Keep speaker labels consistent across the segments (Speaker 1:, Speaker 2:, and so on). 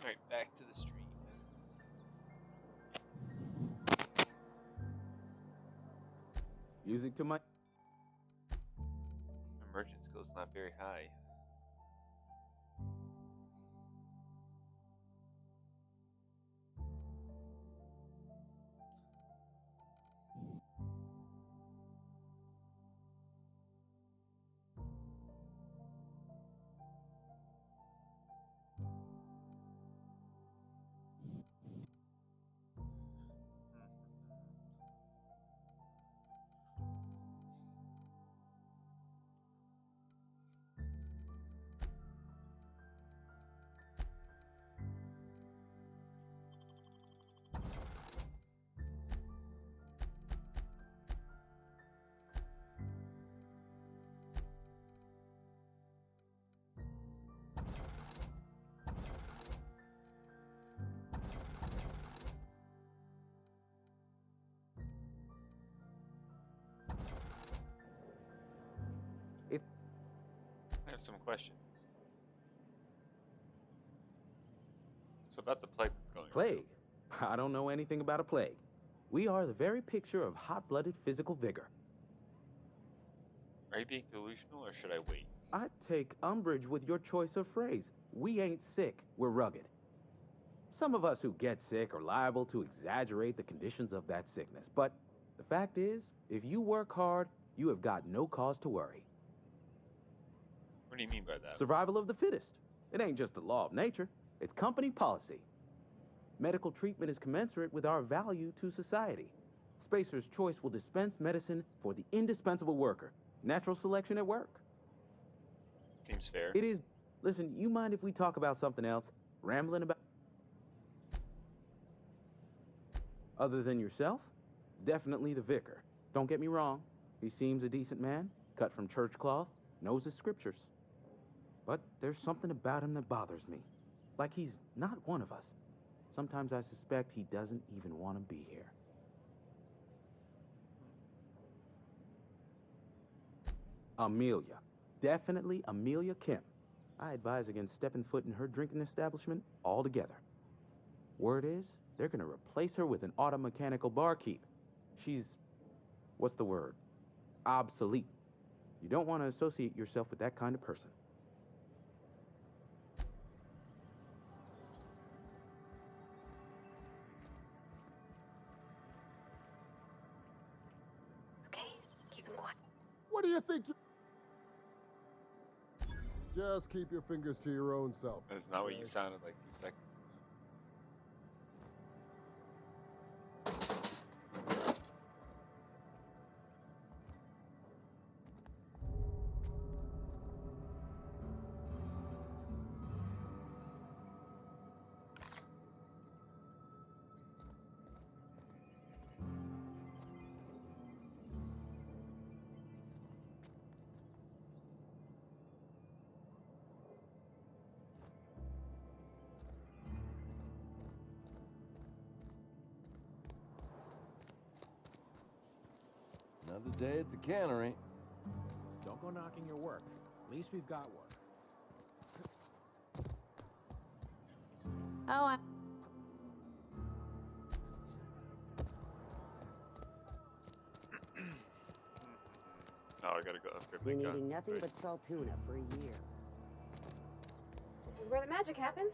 Speaker 1: Alright, back to the stream.
Speaker 2: Music to my...
Speaker 1: Emergent skill's not very high. I have some questions. So about the plague that's going on.
Speaker 2: Plague? I don't know anything about a plague. We are the very picture of hot-blooded physical vigor.
Speaker 1: Are you being delusional or should I wait?
Speaker 2: I take umbrage with your choice of phrase. We ain't sick, we're rugged. Some of us who get sick are liable to exaggerate the conditions of that sickness, but the fact is, if you work hard, you have got no cause to worry.
Speaker 1: What do you mean by that?
Speaker 2: Survival of the fittest. It ain't just a law of nature, it's company policy. Medical treatment is commensurate with our value to society. Spacer's Choice will dispense medicine for the indispensable worker. Natural selection at work.
Speaker 1: Seems fair.
Speaker 2: It is. Listen, you mind if we talk about something else? Rambling about... Other than yourself? Definitely the vicar. Don't get me wrong. He seems a decent man, cut from church cloth, knows his scriptures. But there's something about him that bothers me. Like he's not one of us. Sometimes I suspect he doesn't even want to be here. Amelia. Definitely Amelia Kim. I advise against stepping foot in her drinking establishment altogether. Word is, they're gonna replace her with an auto-mechanical barkeep. She's... what's the word? Obsolete. You don't want to associate yourself with that kind of person.
Speaker 3: Okay, keep it quiet.
Speaker 4: What do you think you... Just keep your fingers to your own self.
Speaker 1: That's not what you
Speaker 4: okay?
Speaker 1: sounded like 2 seconds ago.
Speaker 5: Another day at the cannery.
Speaker 6: Don't go knocking your work. At least we've got work.
Speaker 3: Oh,
Speaker 1: Oh, I gotta go upgrade my
Speaker 7: Been
Speaker 1: guns.
Speaker 7: eating
Speaker 1: That's
Speaker 7: nothing
Speaker 1: right.
Speaker 7: but salt tuna for a year.
Speaker 3: this is where the magic happens.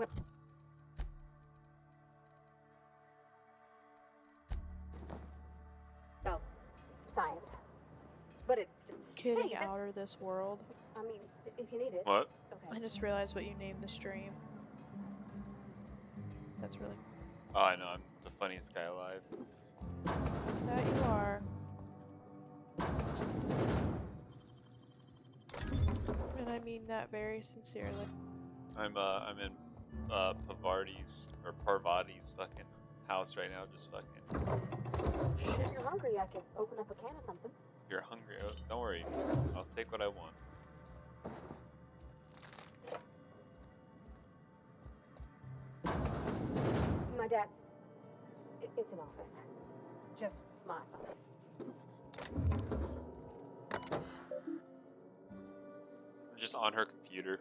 Speaker 3: What? Oh, science. But it's
Speaker 7: Getting
Speaker 3: hey,
Speaker 7: out of this world.
Speaker 3: I mean, if you need it.
Speaker 1: What?
Speaker 3: Okay.
Speaker 7: I just realized what you named the stream. That's really
Speaker 1: Oh, I know. I'm the funniest guy alive.
Speaker 7: that you are. And I mean that very sincerely.
Speaker 1: I'm in Parvati's fucking house right now, just fucking.
Speaker 3: If you're hungry, I could open up a can of something.
Speaker 1: If you're hungry, oh, don't worry. I'll take what I want.
Speaker 3: My dad's. It's an office. Just my office.
Speaker 1: I'm just on her computer.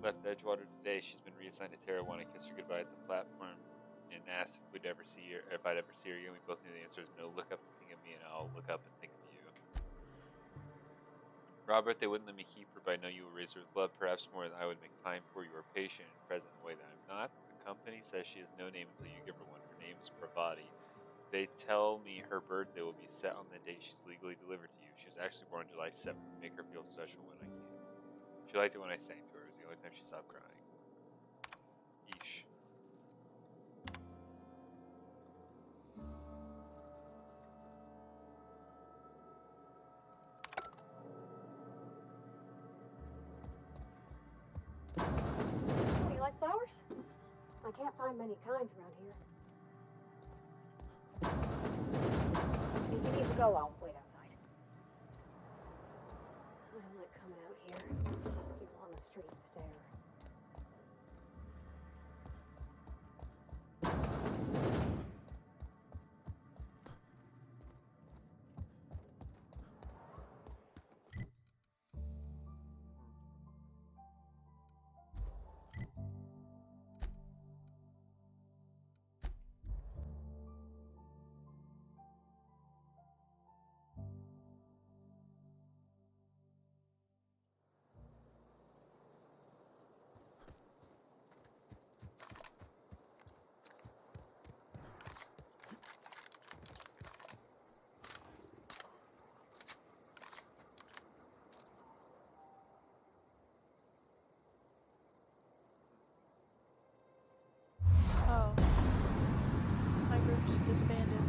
Speaker 1: Left Edgewater today. She's been reassigned to Terra. Want to kiss her goodbye at the platform and asked if we'd ever see her, if I'd ever see her again. We both knew the answer is no. Look up and think of me, and I'll look up and think of you. Robert, they wouldn't let me keep her, but I know you will raise her with love, perhaps more than I would make time for. You are patient and present in a way that I'm not. The company says she has no name until you give her one. Her name is Pravati. They tell me her birthday will be set on the date she's legally delivered to you. She was actually born July 7th. Make her feel special when I can. She liked it when I sang to her. It was the only time she stopped crying. Yeesh.
Speaker 3: Oh, you like flowers? I can't find many kinds around here. If you need to go, I'll wait outside. I don't like coming out here. People on the street stare.
Speaker 7: Oh. My group just disbanded.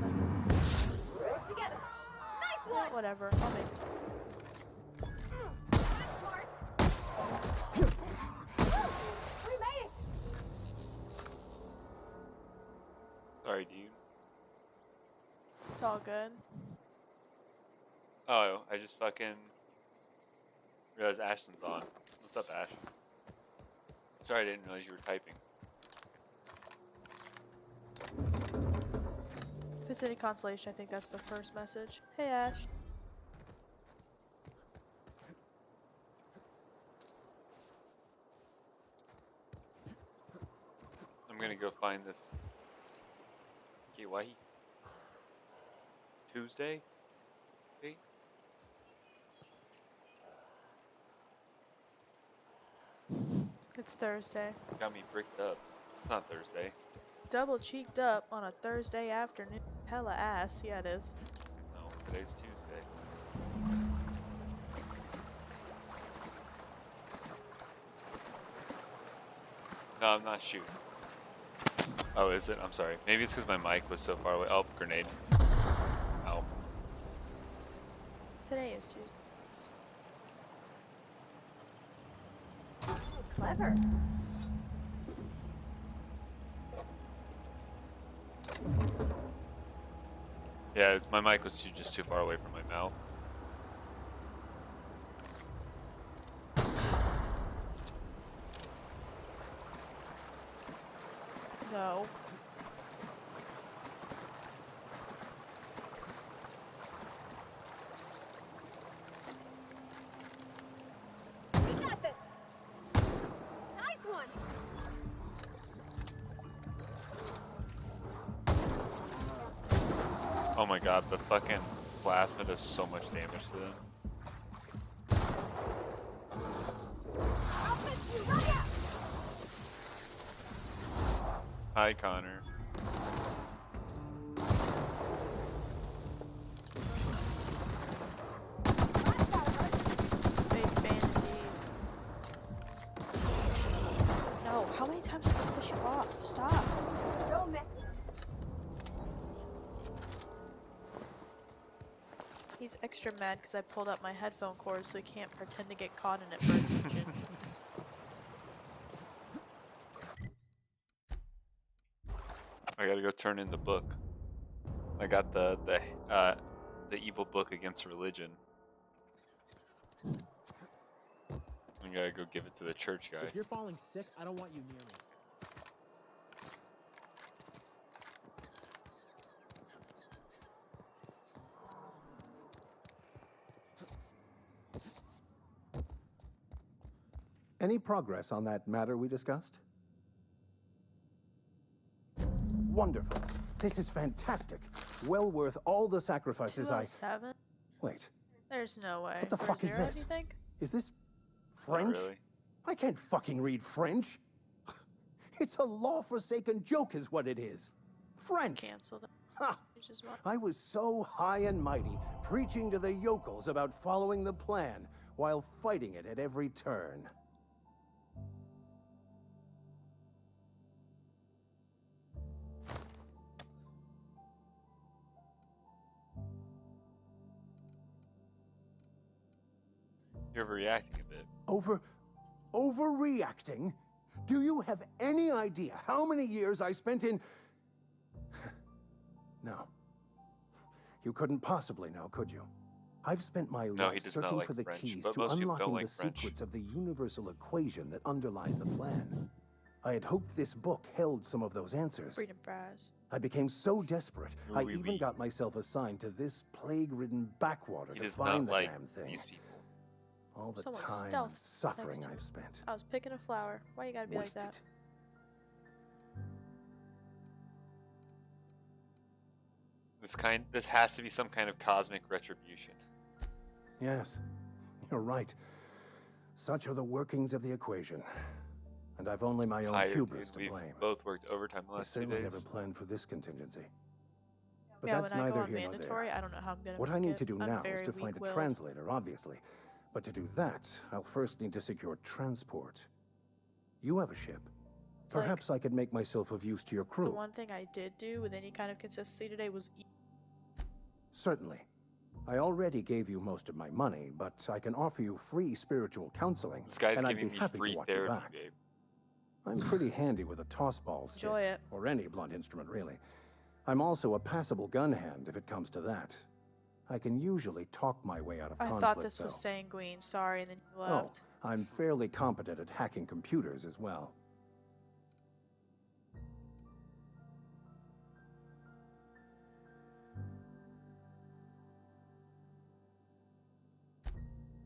Speaker 7: Like,
Speaker 3: Together. Nice
Speaker 7: yeah,
Speaker 3: one.
Speaker 7: whatever. I'll make it.
Speaker 3: We made it.
Speaker 1: Sorry, dude.
Speaker 7: It's all good.
Speaker 1: Oh, I just fucking realized Ashton's on. What's up, Ash? Sorry, I didn't realize you were typing.
Speaker 7: If it's any consolation, I think that's the first message. Hey, Ash.
Speaker 1: I'm gonna go find this. Okay, why he? Tuesday? Okay.
Speaker 7: It's Thursday.
Speaker 1: Got me bricked up. It's not Thursday.
Speaker 7: Double cheeked up on a Thursday afternoon. Hella ass. Yeah, it is.
Speaker 1: No, today's Tuesday. No, I'm not shooting. Oh, is it? I'm sorry. Maybe it's because my mic was so far away. Oh, grenade. Ow.
Speaker 7: Today is Tuesday.
Speaker 3: Oh, clever.
Speaker 1: Yeah, my mic was just too far away from my mouth.
Speaker 7: No.
Speaker 3: We got this. Nice one.
Speaker 1: Oh my god, the fucking plasma does so much damage to them. Hi, Connor.
Speaker 7: Big vanity. No, how many times did I push you off? Stop.
Speaker 3: Don't mess.
Speaker 7: He's extra mad because I pulled out my headphone cord so he can't pretend to get caught in it for attention.
Speaker 1: I gotta go turn in the book. I got the evil book against religion. I gotta go give it to the church guy.
Speaker 6: If you're falling sick, I don't want you near me.
Speaker 8: Any progress on that matter we discussed? Wonderful. This is fantastic. Well worth all the sacrifices
Speaker 7: 207?
Speaker 8: Wait,
Speaker 7: There's no way.
Speaker 8: what the
Speaker 7: Or
Speaker 8: fuck is
Speaker 7: zero, do
Speaker 8: this?
Speaker 7: you think?
Speaker 8: Is this
Speaker 1: Not
Speaker 8: French?
Speaker 1: really.
Speaker 8: I can't fucking read French. It's a law-forsaken joke is what it is. French.
Speaker 7: Cancel them.
Speaker 8: Ha!
Speaker 7: Which is what?
Speaker 8: I was so high and mighty, preaching to the yokels about following the plan, while fighting it at every turn.
Speaker 1: You're overreacting a bit.
Speaker 8: Overreacting? Do you have any idea how many years I spent in... No. You couldn't possibly know, could you? I've spent my
Speaker 1: No, he
Speaker 8: life
Speaker 1: does not
Speaker 8: searching
Speaker 1: like
Speaker 8: for the
Speaker 1: French,
Speaker 8: keys
Speaker 1: but
Speaker 8: to
Speaker 1: most people don't
Speaker 8: unlocking
Speaker 1: like
Speaker 8: the
Speaker 1: French.
Speaker 8: secrets of the universal equation that underlies the plan. I had hoped this book held some of those answers.
Speaker 7: Freedom fries.
Speaker 8: I became so desperate, I
Speaker 1: Oui,
Speaker 8: even
Speaker 1: oui.
Speaker 8: got myself assigned to this plague-ridden backwater
Speaker 1: He
Speaker 8: to
Speaker 1: does
Speaker 8: find
Speaker 1: not
Speaker 8: the
Speaker 1: like
Speaker 8: damn thing.
Speaker 1: these people.
Speaker 8: All the
Speaker 7: Someone
Speaker 8: time and
Speaker 7: stealthed
Speaker 8: suffering
Speaker 7: next to
Speaker 8: I've
Speaker 7: me.
Speaker 8: spent.
Speaker 7: I was picking a flower. Why you gotta be
Speaker 8: Wasted.
Speaker 7: like that?
Speaker 1: This has to be some kind of cosmic retribution.
Speaker 8: Yes, you're right. Such are the workings of the equation. And I've only my own
Speaker 1: Tired,
Speaker 8: hubris
Speaker 1: dude.
Speaker 8: to
Speaker 1: We've
Speaker 8: blame.
Speaker 1: both worked overtime the
Speaker 8: I
Speaker 1: last 2
Speaker 8: certainly
Speaker 1: days.
Speaker 8: never planned for this contingency. But
Speaker 7: Yeah,
Speaker 8: that's
Speaker 7: when I go
Speaker 8: neither
Speaker 7: on
Speaker 8: here nor
Speaker 7: mandatory,
Speaker 8: there.
Speaker 7: I don't know how I'm gonna
Speaker 8: What I
Speaker 7: make
Speaker 8: need
Speaker 7: it.
Speaker 8: to do
Speaker 7: I'm
Speaker 8: now is
Speaker 7: very
Speaker 8: to find a
Speaker 7: weak-willed.
Speaker 8: translator, obviously. But to do that, I'll first need to secure transport. You have a ship.
Speaker 7: It's like,
Speaker 8: Perhaps I could make myself of use to your
Speaker 7: the
Speaker 8: crew.
Speaker 7: one thing I did do with any kind of consistency today was eat.
Speaker 8: Certainly. I already gave you most of my money, but I can offer you free spiritual counseling,
Speaker 1: This guy's
Speaker 8: and I'd
Speaker 1: giving
Speaker 8: be
Speaker 1: me
Speaker 8: happy
Speaker 1: free
Speaker 8: to watch you
Speaker 1: therapy,
Speaker 8: back.
Speaker 1: babe.
Speaker 8: I'm pretty handy with a tossball stick,
Speaker 7: Enjoy it.
Speaker 8: or any blunt instrument, really. I'm also a passable gun hand if it comes to that. I can usually talk my way out of
Speaker 7: I
Speaker 8: conflict,
Speaker 7: thought this was
Speaker 8: though.
Speaker 7: sanguine. Sorry, and then you
Speaker 8: Oh,
Speaker 7: left.
Speaker 8: I'm fairly competent at hacking computers as well.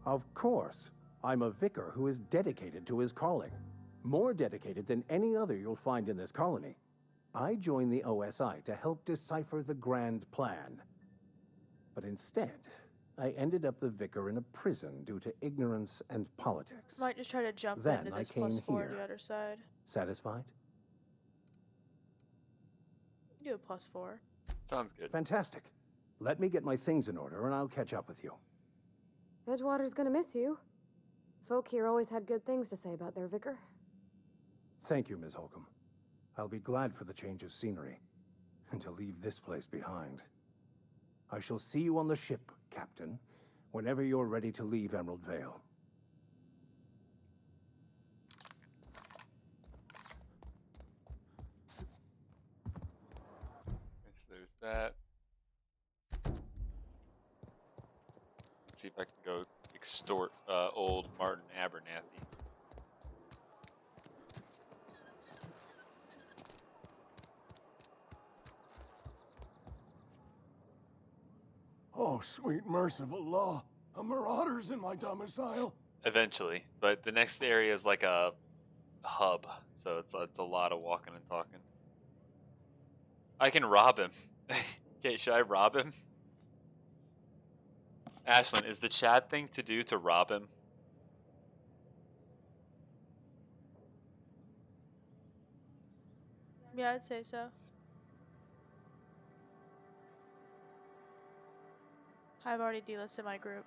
Speaker 8: Of course. I'm a vicar who is dedicated to his calling. More dedicated than any other you'll find in this colony. I joined the OSI to help decipher the grand plan. But instead, I ended up the vicar in a prison due to ignorance and politics.
Speaker 7: Might just try to jump
Speaker 8: Then
Speaker 7: into
Speaker 8: I
Speaker 7: this
Speaker 8: came
Speaker 7: +4
Speaker 8: here.
Speaker 7: the other side.
Speaker 8: Satisfied?
Speaker 7: Do a +4.
Speaker 1: Sounds good.
Speaker 8: Fantastic. Let me get my things in order and I'll catch up with you.
Speaker 3: Edgewater's gonna miss you. Folk here always had good things to say about their vicar.
Speaker 8: Thank you, Ms. Holcomb. I'll be glad for the change of scenery and to leave this place behind. I shall see you on the ship, Captain, whenever you're ready to leave Emerald Vale.
Speaker 1: Okay, so there's that. Let's see if I can go extort old Martin Abernathy.
Speaker 4: Oh, sweet merciful law. A marauder's in my domicile.
Speaker 1: Eventually, but the next area is like a hub, so it's a lot of walking and talking. I can rob him. Okay, should I rob him? Ashlyn, is the Chad thing to do to rob him?
Speaker 7: Yeah, I'd say so. I've already delisted my group.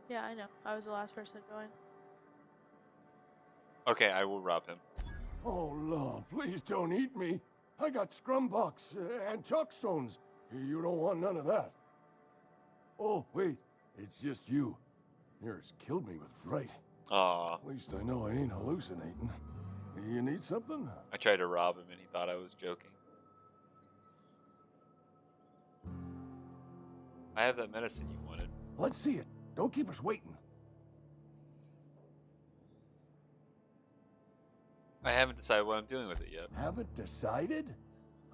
Speaker 7: Yeah, I know. I was the last person to join.
Speaker 1: Okay, I will rob him.
Speaker 4: Oh, Lord, please don't eat me. I got scrumbucks and chalkstones. You don't want none of that. Oh, wait, it's just you. Yours killed me with fright.
Speaker 1: Aw.
Speaker 4: At least I know I ain't hallucinating. You need something?
Speaker 1: I tried to rob him and he thought I was joking. I have that medicine you wanted.
Speaker 4: Let's see it. Don't keep us waiting.
Speaker 1: I haven't decided what I'm doing with it yet.
Speaker 4: Haven't decided?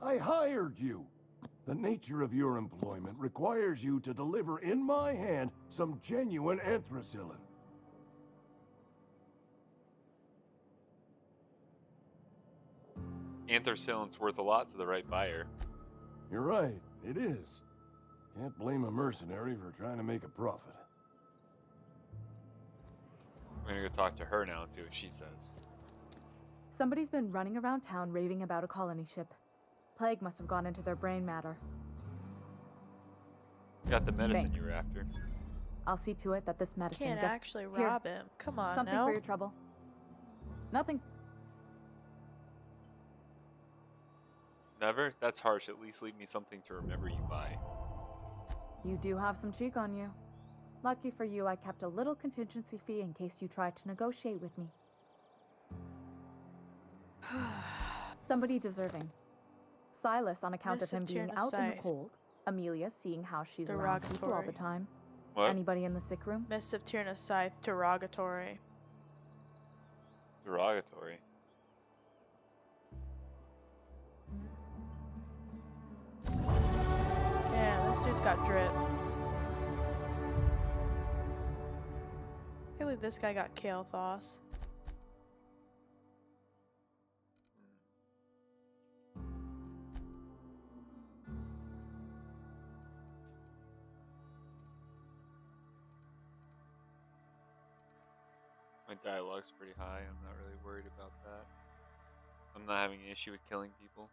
Speaker 4: I hired you. The nature of your employment requires you to deliver in my hand some genuine anthracillin.
Speaker 1: Anthracillin's worth a lot to the right buyer.
Speaker 4: You're right, it is. Can't blame a mercenary for trying to make a profit.
Speaker 1: I'm gonna go talk to her now and see what she says.
Speaker 9: Somebody's been running around town raving about a colony ship. Plague must have gone into their brain matter.
Speaker 1: Got the medicine you
Speaker 9: Thanks.
Speaker 1: were after.
Speaker 9: I'll see to it that this medicine
Speaker 7: Can't
Speaker 9: gets...
Speaker 7: actually
Speaker 9: Here,
Speaker 7: rob him. Come on
Speaker 9: something
Speaker 7: now.
Speaker 9: for your trouble. Nothing.
Speaker 1: Never? That's harsh. At least leave me something to remember you by.
Speaker 9: You do have some cheek on you. Lucky for you, I kept a little contingency fee in case you tried to negotiate with me. Somebody deserving. Silas on account of him being out in the cold. Amelia seeing how she's around people all the time.
Speaker 1: What?
Speaker 9: Anybody in the sick room?
Speaker 7: Miss of Tierna Scythe, derogatory.
Speaker 1: Derogatory.
Speaker 7: Yeah, this dude's got drip. I believe this guy got Kale Thoss.
Speaker 1: My dialogue's pretty high. I'm not really worried about that. I'm not having an issue with killing people.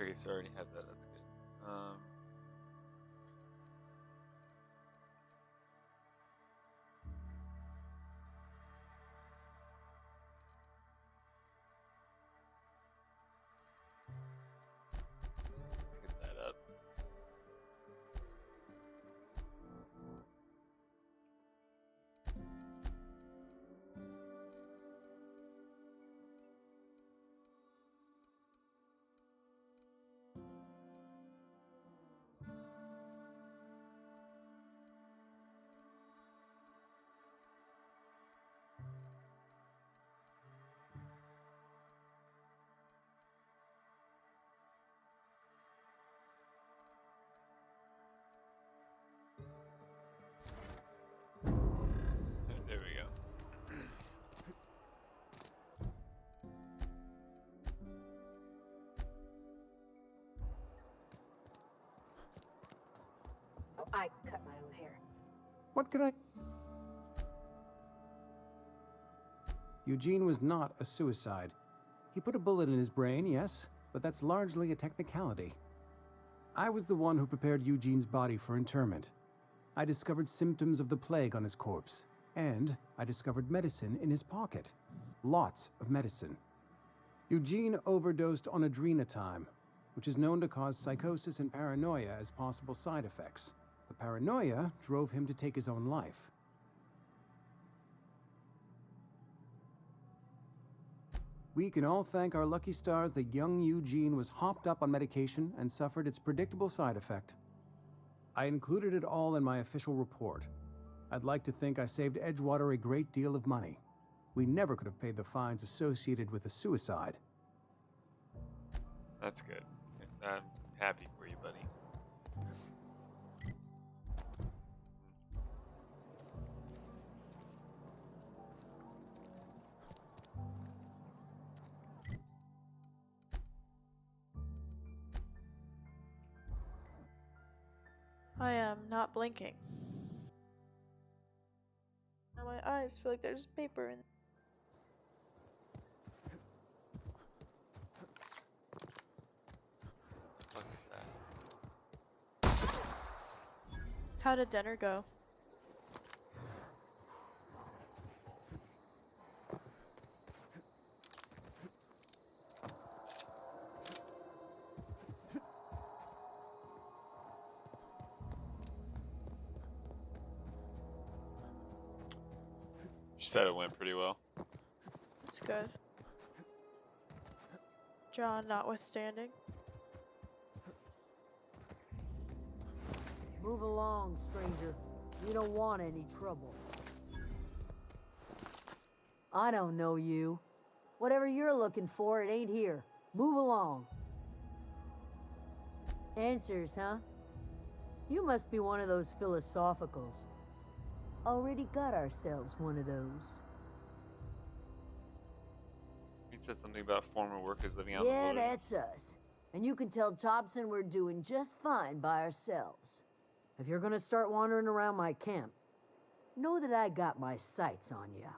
Speaker 1: Okay, so I already have that. That's good. Let's get that up. There we go.
Speaker 3: Oh, I cut my own hair.
Speaker 6: What could I... Eugene was not a suicide. He put a bullet in his brain, yes, but that's largely a technicality. I was the one who prepared Eugene's body for interment. I discovered symptoms of the plague on his corpse, and I discovered medicine in his pocket. Lots of medicine. Eugene overdosed on adrenatime, which is known to cause psychosis and paranoia as possible side effects. The paranoia drove him to take his own life. We can all thank our lucky stars that young Eugene was hopped up on medication and suffered its predictable side effect. I included it all in my official report. I'd like to think I saved Edgewater a great deal of money. We never could have paid the fines associated with a suicide.
Speaker 1: That's good. I'm happy for you, buddy.
Speaker 7: am not blinking. Now my eyes feel like there's paper in.
Speaker 1: What the fuck is that?
Speaker 7: How did dinner go?
Speaker 1: She said it went pretty well.
Speaker 7: That's good. John notwithstanding.
Speaker 10: Move along, stranger. We don't want any trouble. I don't know you. Whatever you're looking for, it ain't here. Move along. Answers, huh? You must be one of those philosophicals. Already got ourselves one of those.
Speaker 1: He said something about former workers living out
Speaker 10: Yeah,
Speaker 1: in the wilderness.
Speaker 10: that's us. And you can tell Thompson we're doing just fine by ourselves. If you're gonna start wandering around my camp, know that I got my sights on you.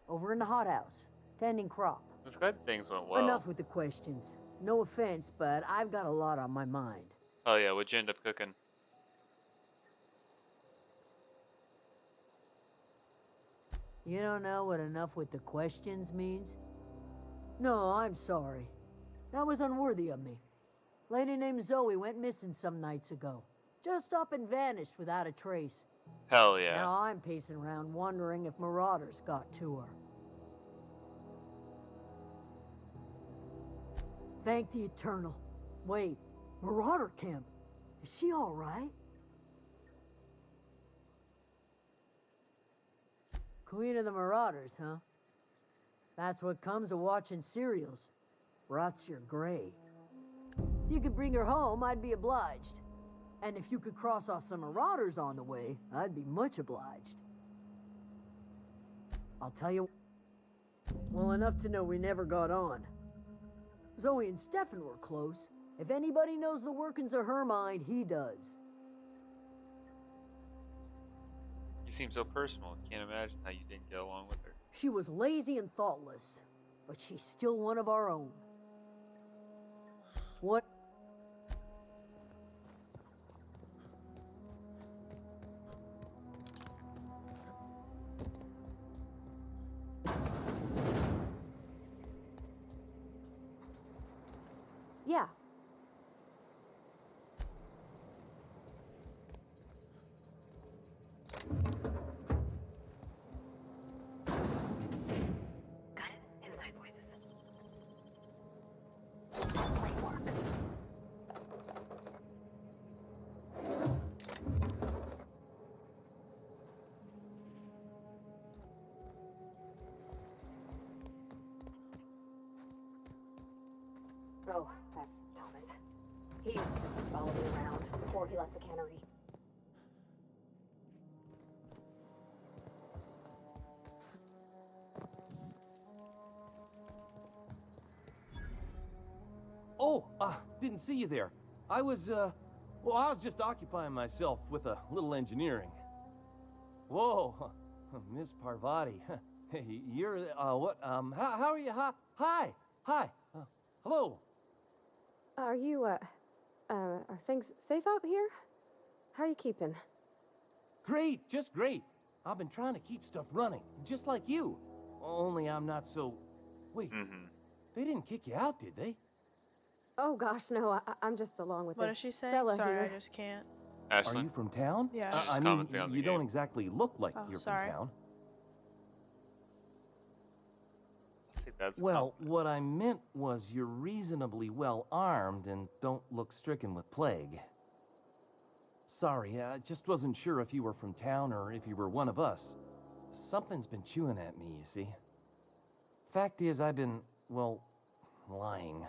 Speaker 10: Over in the hothouse, tending crop.
Speaker 1: I was glad things went well.
Speaker 10: Enough with the questions. No offense, but I've got a lot on my mind.
Speaker 1: Oh yeah, what'd you end up cooking?
Speaker 10: You don't know what enough with the questions means? No, I'm sorry. That was unworthy of me. Lady named Zoe went missing some nights ago. Just up and vanished without a trace.
Speaker 1: Hell yeah.
Speaker 10: Now I'm pacing around wondering if marauders got to her. Thank the Eternal. Wait, Marauder Camp. Is she all right? Queen of the Marauders, huh? That's what comes of watching serials. Rots your gray. You could bring her home, I'd be obliged. And if you could cross off some Marauders on the way, I'd be much obliged. I'll tell you... Well, enough to know we never got on. Zoe and Stefan were close. If anybody knows the workings of her mind, he does.
Speaker 1: You seem so personal. Can't imagine how you didn't get along with her.
Speaker 10: She was lazy and thoughtless, but she's still one of our own. What?
Speaker 3: Yeah.
Speaker 11: Got it. Inside voices. Oh, that's Thomas. He used to follow me around before he left the cannery.
Speaker 5: Oh, didn't see you there. I was just occupying myself with a little engineering. Whoa, Miss Parvati. Hey, you're, what, how are you? Hi, hello.
Speaker 3: Are you, are things safe out here? How are you keeping?
Speaker 5: Great, just great. I've been trying to keep stuff running, just like you. Only I'm not so... Wait, they didn't kick you out, did they?
Speaker 3: Oh gosh, no, I'm just along with
Speaker 7: What
Speaker 3: this
Speaker 7: is she saying?
Speaker 3: fella
Speaker 7: Sorry,
Speaker 3: here.
Speaker 7: I just can't.
Speaker 1: Ashley?
Speaker 5: Are you from town?
Speaker 7: Yeah.
Speaker 1: She's
Speaker 5: I mean,
Speaker 1: commenting on the
Speaker 5: you don't
Speaker 1: game.
Speaker 5: exactly look like
Speaker 7: Oh,
Speaker 5: you're
Speaker 7: sorry.
Speaker 5: from town.
Speaker 1: I think that's a
Speaker 5: Well,
Speaker 1: compliment.
Speaker 5: what I meant was you're reasonably well armed and don't look stricken with plague. Sorry, I just wasn't sure if you were from town or if you were one of us. Something's been chewing at me, you see. Fact is, I've been, well, lying.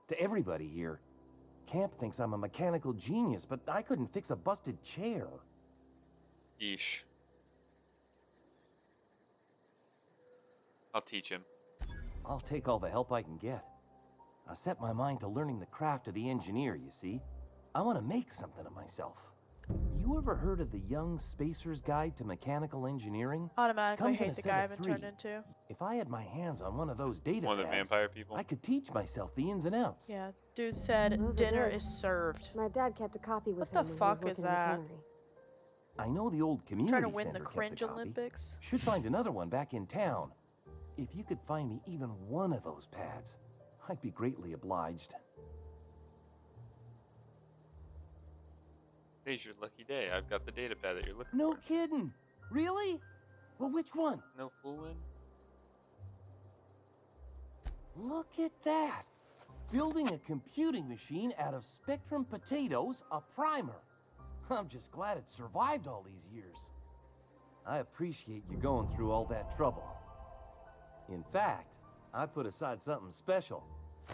Speaker 5: To everybody here. Camp thinks I'm a mechanical genius, but I couldn't fix a busted chair.
Speaker 1: Yeesh. I'll teach him.
Speaker 5: I'll take all the help I can get. I set my mind to learning the craft of the engineer, you see. I want to make something of myself. You ever heard of the Young Spacer's Guide to Mechanical Engineering?
Speaker 7: Automatically hate the guy I've been turned into.
Speaker 5: If I had my hands on one of those data
Speaker 1: One of the
Speaker 5: pads,
Speaker 1: vampire people?
Speaker 5: I could teach myself the ins and outs.
Speaker 7: Yeah, dude said
Speaker 3: Those are
Speaker 7: dinner
Speaker 3: good.
Speaker 7: is served.
Speaker 3: My dad kept a copy with
Speaker 7: What
Speaker 3: him
Speaker 7: the
Speaker 3: when he was
Speaker 7: fuck is
Speaker 3: working in the
Speaker 7: that?
Speaker 3: cannery.
Speaker 5: I know the old community
Speaker 7: Trying to win
Speaker 5: center
Speaker 7: the
Speaker 5: kept
Speaker 7: cringe
Speaker 5: a copy.
Speaker 7: Olympics.
Speaker 5: Should find another one back in town. If you could find me even one of those pads, I'd be greatly obliged.
Speaker 1: Today's your lucky day. I've got the data pad that you're looking
Speaker 5: No
Speaker 1: for.
Speaker 5: kidding. Really? Well, which one?
Speaker 1: No fooling.
Speaker 5: Look at that. Building a computing machine out of Spectrum potatoes, a primer. I'm just glad it survived all these years. I appreciate you going through all that trouble. In fact, I put aside something special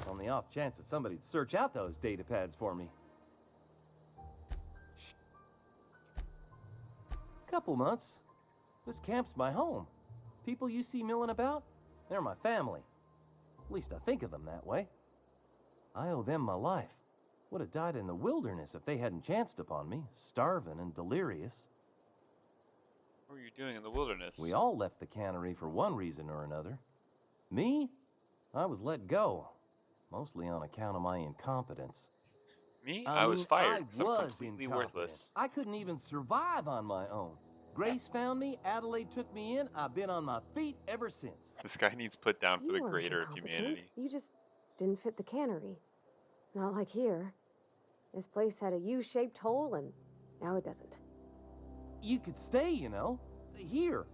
Speaker 5: on the off chance that somebody'd search out those data pads for me. Shh. Couple months. This camp's my home. People you see milling about, they're my family. At least I think of them that way. I owe them my life. Would have died in the wilderness if they hadn't chanced upon me, starving and delirious.
Speaker 1: What were you doing in the wilderness?
Speaker 5: We all left the cannery for one reason or another. Me? I was let go, mostly on account of my incompetence.
Speaker 1: Me? I was fired because I'm completely
Speaker 5: incompetent.
Speaker 1: worthless.
Speaker 5: I couldn't even survive on my own. Grace found me, Adelaide took me in, I've been on my feet ever since.
Speaker 1: This guy needs put down for
Speaker 3: You
Speaker 1: the
Speaker 3: weren't
Speaker 1: greater of
Speaker 3: incompetent.
Speaker 1: humanity.
Speaker 3: You just didn't fit the cannery. Not like here. This place had a U-shaped hole, and now it doesn't.
Speaker 5: You could stay, you know. Here.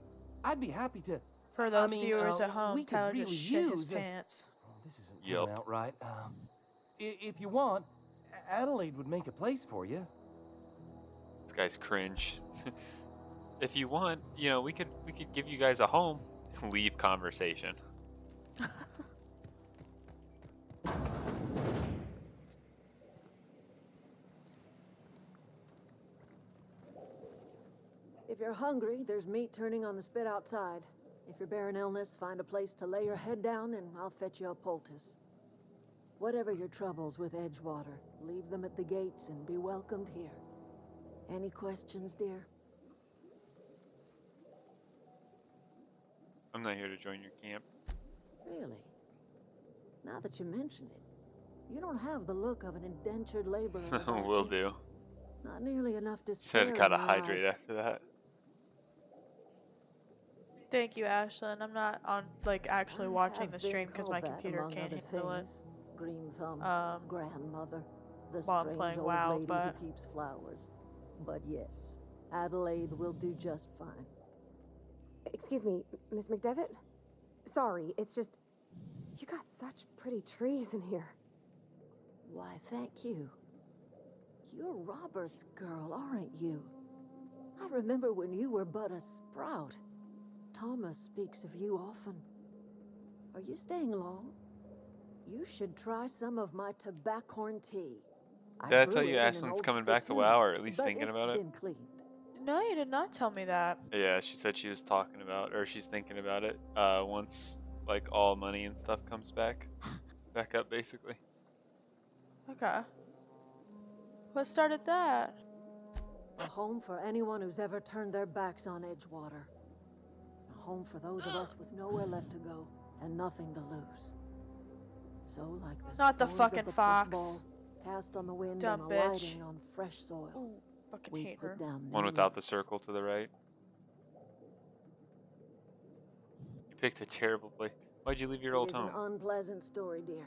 Speaker 5: I'd be happy to...
Speaker 7: For those
Speaker 5: I mean,
Speaker 7: viewers at home,
Speaker 5: we could
Speaker 7: Tyler
Speaker 5: really
Speaker 7: just shit his
Speaker 5: use
Speaker 7: pants.
Speaker 5: Oh, this isn't
Speaker 1: Yep.
Speaker 5: turning out right. If you want, Adelaide would make a place for you.
Speaker 1: This guy's cringe. If you want, you know, we could give you guys a home. Leave conversation.
Speaker 10: If you're hungry, there's meat turning on the spit outside. If you're bearing illness, find a place to lay your head down and I'll fetch you a poultice. Whatever your troubles with Edgewater, leave them at the gates and be welcomed here. Any questions, dear?
Speaker 1: I'm not here to join your camp.
Speaker 10: Really? Now that you mention it, you don't have the look of an indentured laborer. about
Speaker 1: Will
Speaker 10: you.
Speaker 1: do.
Speaker 10: Not nearly enough to spare
Speaker 1: Said
Speaker 10: in
Speaker 1: gotta
Speaker 10: your
Speaker 1: hydrate
Speaker 10: eyes.
Speaker 1: after that.
Speaker 7: Thank you, Ashlyn. I'm not on actually
Speaker 10: I
Speaker 7: watching
Speaker 10: have
Speaker 7: the
Speaker 10: been
Speaker 7: stream because my
Speaker 10: called that,
Speaker 7: computer
Speaker 10: among
Speaker 7: can't
Speaker 10: other
Speaker 7: handle it.
Speaker 10: things. Green Thumb,
Speaker 7: Um,
Speaker 10: grandmother, the
Speaker 7: while I'm
Speaker 10: strange
Speaker 7: playing
Speaker 10: old
Speaker 7: WoW,
Speaker 10: lady
Speaker 7: but-
Speaker 10: who keeps flowers. But yes, Adelaide will do just fine.
Speaker 3: Excuse me, Miss McDevitt? Sorry, it's just... You got such pretty trees in here.
Speaker 10: Why, thank you. You're Robert's girl, aren't you? I remember when you were but a sprout. Thomas speaks of you often. Are you staying long? You should try some of my tobaccorn tea.
Speaker 1: Did I
Speaker 10: brew
Speaker 1: tell you
Speaker 10: it in an
Speaker 1: Ashlyn's
Speaker 10: old
Speaker 1: coming back to
Speaker 10: spittoon,
Speaker 1: WoW, or at least
Speaker 10: but
Speaker 1: thinking
Speaker 10: it's
Speaker 1: about it?
Speaker 10: been cleaned.
Speaker 7: No, you did not tell me that.
Speaker 1: Yeah, she said she was talking about, or she's thinking about it. Once like all money and stuff comes back up, basically.
Speaker 7: Okay. Let's start at that.
Speaker 10: A home for anyone who's ever turned their backs on Edgewater. A home for those of us with nowhere left to go and nothing to lose. So, like the
Speaker 7: Not the
Speaker 10: spores of
Speaker 7: fucking
Speaker 10: the
Speaker 7: fox.
Speaker 10: pushball, cast on the wind
Speaker 7: Dumb
Speaker 10: and
Speaker 7: bitch.
Speaker 10: alighting on fresh soil.
Speaker 7: Ooh, fucking
Speaker 10: We
Speaker 7: hate
Speaker 10: put
Speaker 7: her.
Speaker 10: down
Speaker 1: One
Speaker 10: new
Speaker 1: without the
Speaker 10: roots.
Speaker 1: circle to the right. You picked a terrible place. Why'd you leave your old
Speaker 10: It is
Speaker 1: home?
Speaker 10: an unpleasant story, dear.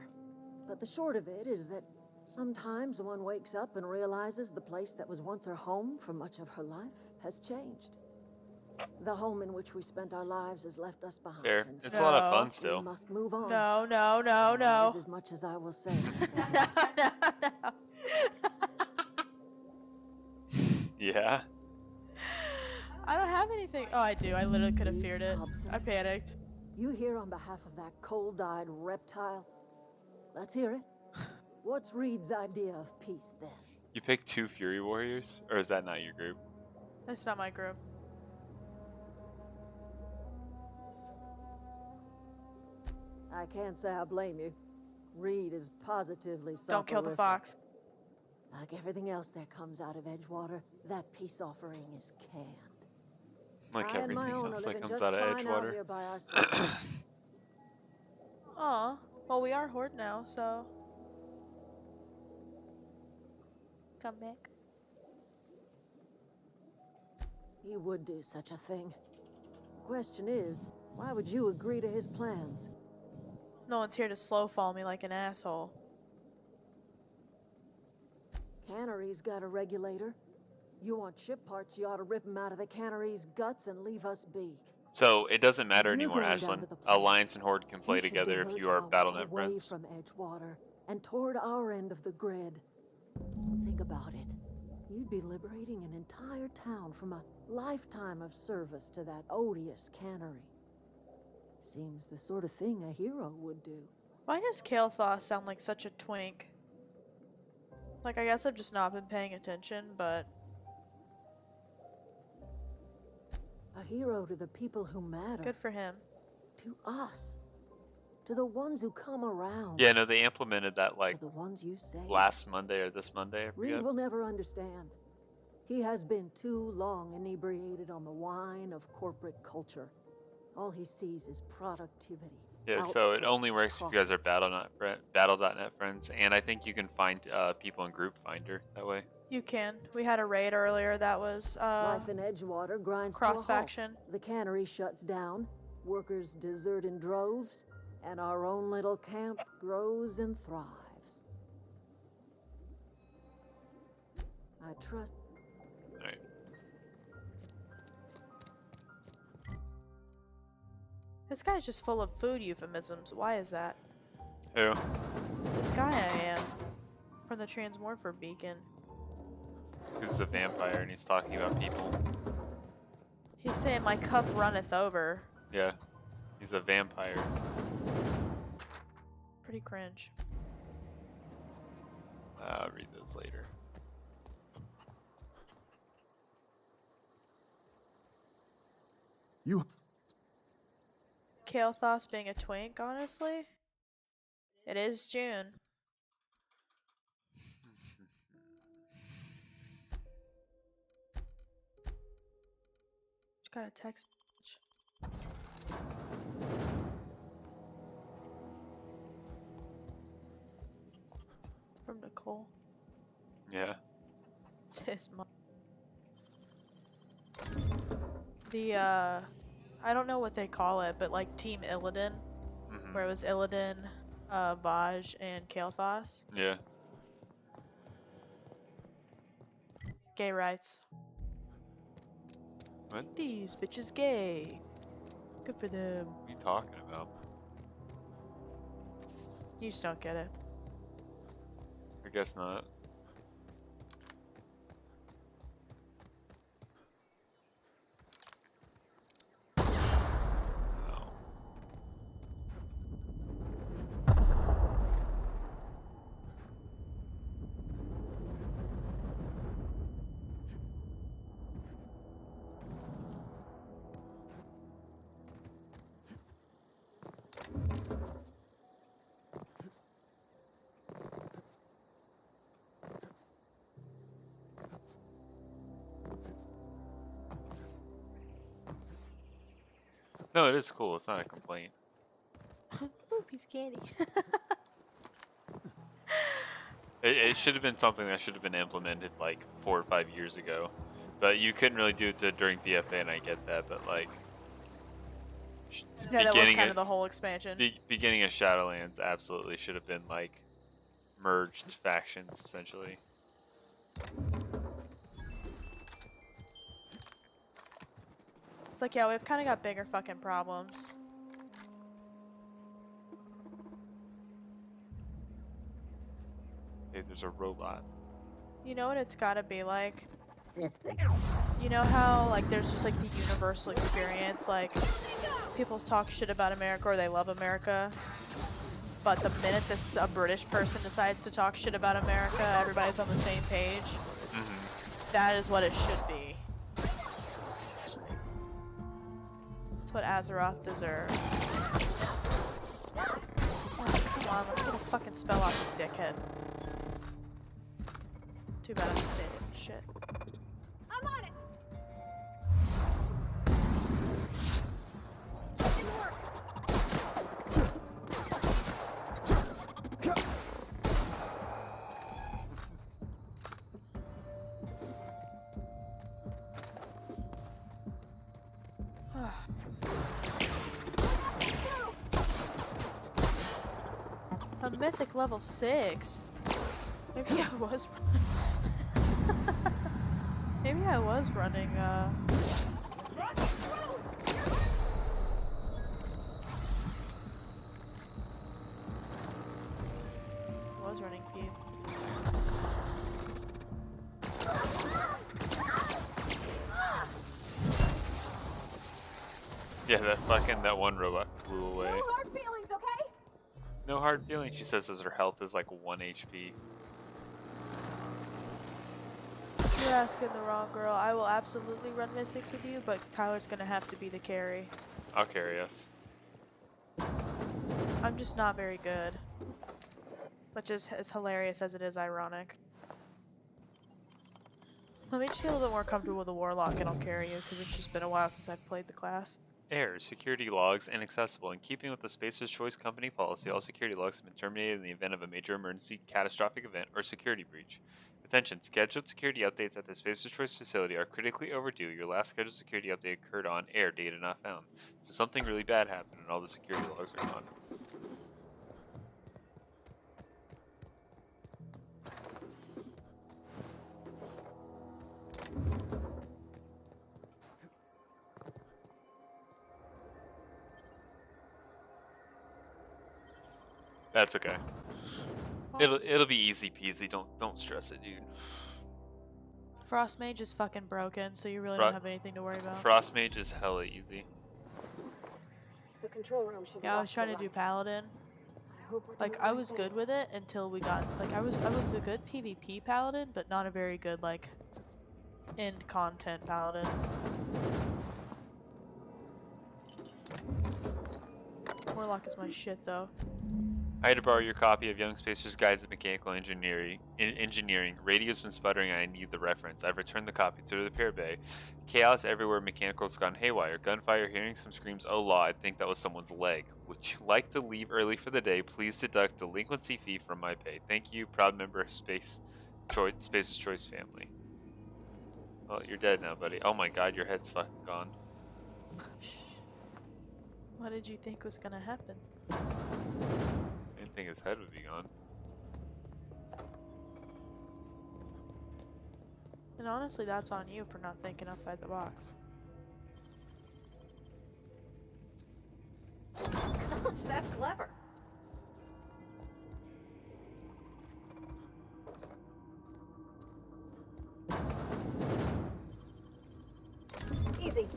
Speaker 10: But the short of it is that sometimes one wakes up and realizes the place that was once her home for much of her life has changed. The home in which we spent our lives has left us behind.
Speaker 1: Fair.
Speaker 10: and
Speaker 1: It's
Speaker 10: so
Speaker 1: a lot of
Speaker 7: No.
Speaker 1: fun
Speaker 10: we
Speaker 1: still.
Speaker 10: must move on.
Speaker 7: No.
Speaker 10: That is as much as I will say.
Speaker 7: No.
Speaker 1: Yeah.
Speaker 7: I don't have anything. Oh, I do. I literally could have feared it.
Speaker 10: Hobson.
Speaker 7: I panicked.
Speaker 10: You here on behalf of that cold-eyed reptile? Let's hear it. What's Reed's idea of peace, then?
Speaker 1: You picked 2 Fury Warriors, or is that not your group?
Speaker 7: That's not my group.
Speaker 10: I can't say I blame you. Reed is positively
Speaker 7: Don't kill the
Speaker 10: soporific.
Speaker 7: fox.
Speaker 10: Like everything else that comes out of Edgewater, that peace offering is canned.
Speaker 1: Like
Speaker 10: I and my
Speaker 1: everything
Speaker 10: own are
Speaker 1: else that
Speaker 10: living
Speaker 1: comes
Speaker 10: just
Speaker 1: out of
Speaker 10: fine out
Speaker 1: Edgewater.
Speaker 10: here by ourselves.
Speaker 7: Aw. Well, we are Horde now, so... Come back.
Speaker 10: He would do such a thing. Question is, why would you agree to his plans?
Speaker 7: No one's here to slow fall me like an asshole.
Speaker 10: Cannery's got a regulator. You want ship parts, you ought to rip them out of the cannery's guts and leave us be.
Speaker 1: So it doesn't matter
Speaker 10: You're
Speaker 1: anymore,
Speaker 10: going down
Speaker 1: Ashlyn.
Speaker 10: to the plant.
Speaker 1: Alliance and Horde can play
Speaker 10: You should
Speaker 1: together if
Speaker 10: divert
Speaker 1: you are
Speaker 10: power
Speaker 1: BattleNet
Speaker 10: away
Speaker 1: friends.
Speaker 10: from Edgewater and toward our end of the grid. Think about it. You'd be liberating an entire town from a lifetime of service to that odious cannery. Seems the sort of thing a hero would do.
Speaker 7: Why does Kael'thas sound like such a twink? Like, I guess I've just not been paying attention, but...
Speaker 10: A hero to the people who matter.
Speaker 7: Good for him.
Speaker 10: To us. To the ones who come around.
Speaker 1: Yeah, no, they implemented that like
Speaker 10: to the ones you say.
Speaker 1: last Monday or this Monday. I
Speaker 10: Reed
Speaker 1: forget.
Speaker 10: will never understand. He has been too long inebriated on the wine of corporate culture. All he sees is productivity.
Speaker 1: Yeah, so it
Speaker 10: output,
Speaker 1: only works if you guys are
Speaker 10: profits.
Speaker 1: Battle.net friends, and I think you can find people in Group Finder that way.
Speaker 7: You can. We had a raid earlier that was,
Speaker 10: Life in Edgewater grinds to a halt.
Speaker 7: cross-faction.
Speaker 10: The cannery shuts down, workers desert in droves, and our own little camp grows and thrives. I trust...
Speaker 1: Alright.
Speaker 7: This guy's just full of food euphemisms. Why is that?
Speaker 1: Who?
Speaker 7: This guy I am. From the Transmorpher Beacon.
Speaker 1: He's a vampire and he's talking about people.
Speaker 7: He's saying my cup runneth over.
Speaker 1: Yeah. He's a vampire.
Speaker 7: Pretty cringe.
Speaker 1: I'll read those later.
Speaker 2: You...
Speaker 7: Kael'thas being a twink, honestly? It is June. Just got a text message. From Nicole.
Speaker 1: Yeah.
Speaker 7: It's his mom. The, I don't know what they call it, but like Team Illidan, where it was Illidan, Vaj, and Kael'thas.
Speaker 1: Yeah.
Speaker 7: Gay rights.
Speaker 1: What?
Speaker 7: These bitches gay. Good for them.
Speaker 1: What are you talking about?
Speaker 7: You just don't get it.
Speaker 1: I guess not. No. No, it is cool. It's not a complaint.
Speaker 7: Ooh, piece of candy.
Speaker 1: It should have been something that should have been implemented like 4 or 5 years ago, but you couldn't really do it during BFA, and I get that. But like,
Speaker 7: Yeah, that was kind of the whole expansion.
Speaker 1: Beginning of Shadowlands absolutely should have been like merged factions essentially.
Speaker 7: It's like, yeah, we've kind of got bigger fucking problems.
Speaker 1: Hey, there's a robot.
Speaker 7: You know what it's gotta be like? You know how, like, there's just, like, the universal experience, like, people talk shit about America or they love America, but the minute a British person decides to talk shit about America, everybody's on the same page. That is what it should be. That's what Azeroth deserves. Oh, come on, let me get a fucking spell off, you dickhead. Too bad I'm staying. Shit.
Speaker 11: I'm on it.
Speaker 7: A mythic level 6. Maybe I was. Maybe I was running. Was running P's.
Speaker 1: Yeah, that one robot flew away.
Speaker 11: No hard feelings, okay?
Speaker 1: No hard feelings, she says, as her health is like 1 HP.
Speaker 7: You're asking the wrong girl. I will absolutely run mythics with you, but Tyler's gonna have to be the carry.
Speaker 1: I'll carry us.
Speaker 7: I'm just not very good. Which is as hilarious as it is ironic. Let me just get a little bit more comfortable with the Warlock and I'll carry you, because it's just been a while since I've played the class.
Speaker 1: Errors, security logs, inaccessible. In keeping with the Spacer's Choice Company policy, all security logs have been terminated in the event of a major emergency, catastrophic event, or security breach. Attention, scheduled security updates at the Spacer's Choice facility are critically overdue. Your last scheduled security update occurred on air data not found. So something really bad happened and all the security logs are gone. That's okay. It'll be easy peasy. Don't stress it, dude.
Speaker 7: Frost Mage is fucking broken, so you really don't have anything to worry about.
Speaker 1: Frost Mage is hella easy.
Speaker 11: The control room should be
Speaker 7: Yeah, I was trying to do Paladin. Like, I was good with it until we got, like, I was a good PvP Paladin, but not a very good, like, end content Paladin. Warlock is my shit, though.
Speaker 1: I had to borrow your copy of Young Spacer's Guides to Mechanical Engineering. Radio's been sputtering and I need the reference. I've returned the copy to the repair bay. Chaos everywhere, mechanical's gone haywire. Gunfire, hearing some screams, oh law, I think that was someone's leg. Would you like to leave early for the day? Please deduct delinquency fee from my pay. Thank you, proud member of Spacer's Choice family. Well, you're dead now, buddy. Oh my god, your head's fucking gone.
Speaker 7: What did you think was gonna happen?
Speaker 1: I didn't think his head would be gone.
Speaker 7: And honestly, that's on you for not thinking outside the box.
Speaker 11: Gosh, that's clever. Easy.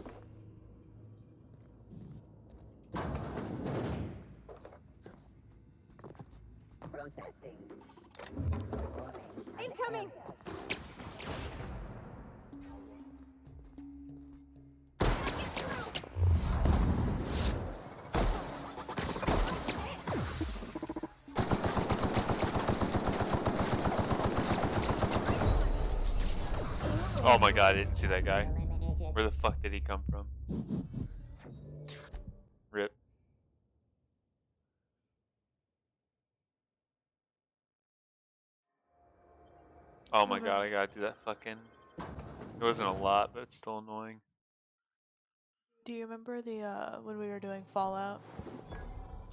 Speaker 10: Processing.
Speaker 11: Incoming.
Speaker 1: Oh my god, I didn't see that guy. Where the fuck did he come from? Rip. Oh my god, I gotta do that fucking... It wasn't a lot, but it's still annoying.
Speaker 7: Do you remember the, when we were doing Fallout?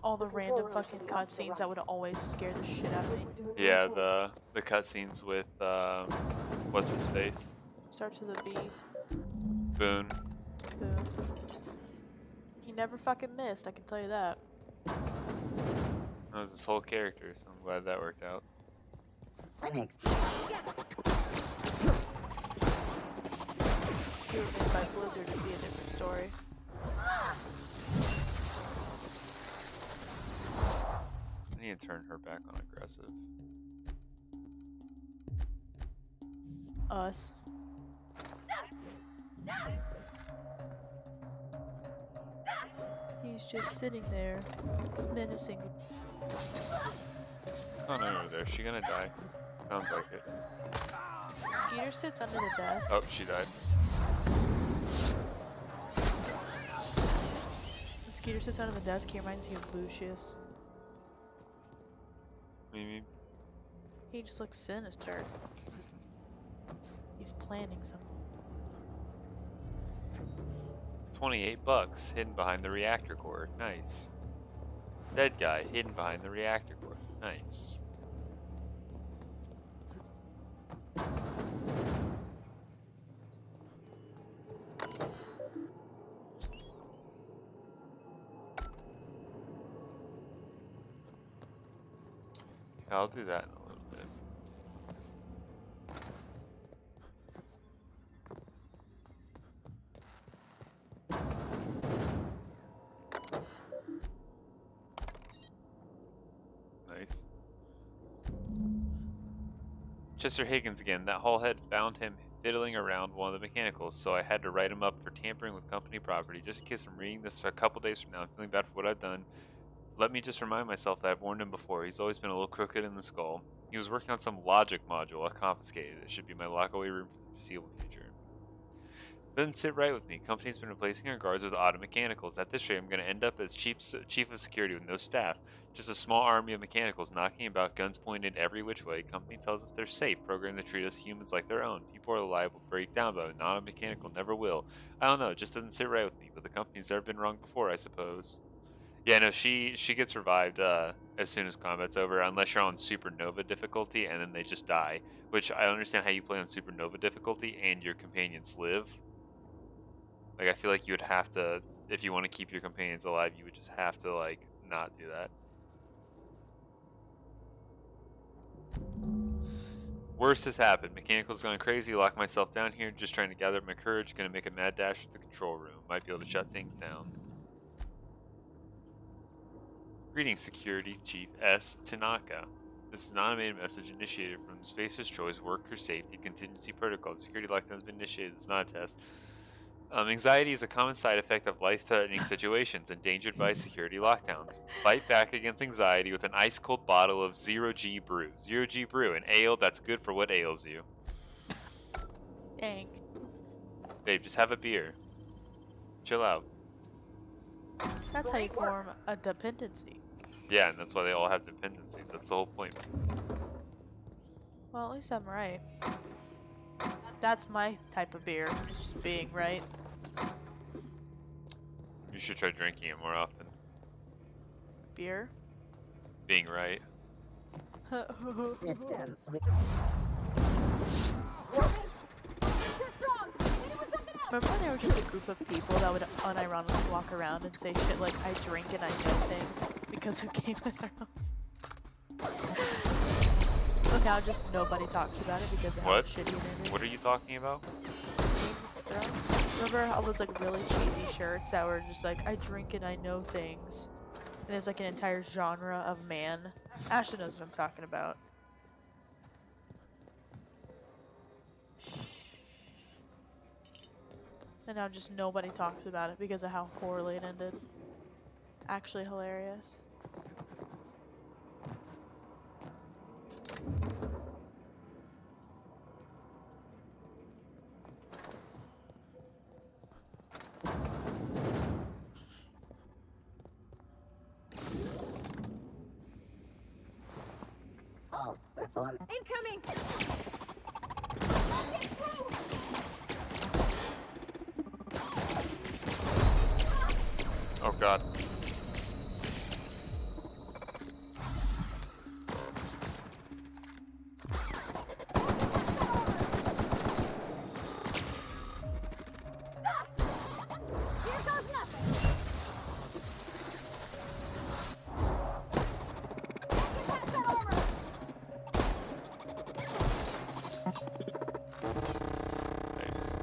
Speaker 7: All the random fucking cutscenes that would always scare the shit out of me?
Speaker 1: Yeah, the cutscenes with, what's his face?
Speaker 7: Starts with a B.
Speaker 1: Boone.
Speaker 7: Boone. He never fucking missed, I can tell you that.
Speaker 1: That was his whole character, so I'm glad that worked out.
Speaker 10: Thanks.
Speaker 7: If you were made by Blizzard, it'd be a different story.
Speaker 1: I need to turn her back on aggressive.
Speaker 7: Us. He's just sitting there, menacing.
Speaker 1: What's going on over there? Is she gonna die? Sounds like it.
Speaker 7: Skeeter sits under the desk.
Speaker 1: Oh, she died.
Speaker 7: When Skeeter sits under the desk, he reminds me of Lucius.
Speaker 1: What do you mean?
Speaker 7: He just looks sinister. He's planning something.
Speaker 1: $28 hidden behind the reactor core. Nice. Dead guy hidden behind the reactor core. Nice. I'll do that in a little bit. Nice. Chester Higgins again. That hall head found him fiddling around one of the mechanicals, so I had to write him up for tampering with company property. Just in case I'm reading this a couple days from now, I'm feeling bad for what I've done. Let me just remind myself that I've warned him before. He's always been a little crooked in the skull. He was working on some logic module I confiscated. It should be my lockaway room for the foreseeable future. Doesn't sit right with me. Company's been replacing our guards with auto mechanicals. At this rate, I'm going to end up as chief of security with no staff. Just a small army of mechanicals knocking about, guns pointed every which way. Company tells us they're safe, programmed to treat us humans like their own. People are liable to break down, but an auto mechanical never will. I don't know, it just doesn't sit right with me, but the company's never been wrong before, I suppose. Yeah, no, she gets revived as soon as combat's over, unless you're on supernova difficulty, and then they just die. Which, I understand how you play on supernova difficulty and your companions live. Like, I feel like you would have to, if you want to keep your companions alive, you would just have to, like, not do that. Worst has happened. Mechanical's gone crazy, locked myself down here, just trying to gather up my courage, gonna make a mad dash for the control room. Might be able to shut things down. Greetings, Security Chief S. Tanaka. This is an automated message initiated from Spacer's Choice Worker Safety Contingency Protocol. The security lockdown has been initiated. It's not a test. Anxiety is a common side effect of life-threatening situations endangered by security lockdowns. Fight back against anxiety with an ice-cold bottle of Zero-G Brew. Zero-G Brew, an ale that's good for what ails you.
Speaker 7: Thanks.
Speaker 1: Babe, just have a beer. Chill out.
Speaker 7: That's how you form a dependency.
Speaker 1: Yeah, and that's why they all have dependencies. That's the whole point.
Speaker 7: Well, at least I'm right. That's my type of beer. It's just being right.
Speaker 1: You should try drinking it more often.
Speaker 7: Beer?
Speaker 1: Being right.
Speaker 10: Systems.
Speaker 7: Remember when there were just a group of people that would unironically walk around and say shit like, I drink and I know things because of Game of Thrones? But now just nobody talks about it because of how shitty it is.
Speaker 1: What are you talking about?
Speaker 7: Game of Thrones? Remember all those like really cheesy shirts that were just like, I drink and I know things? And there's like an entire genre of man. Ashton knows what I'm talking about. And now just nobody talks about it because of how poorly it ended. Actually hilarious.
Speaker 10: Oh, perform.
Speaker 11: Incoming!
Speaker 1: Oh god. Nice.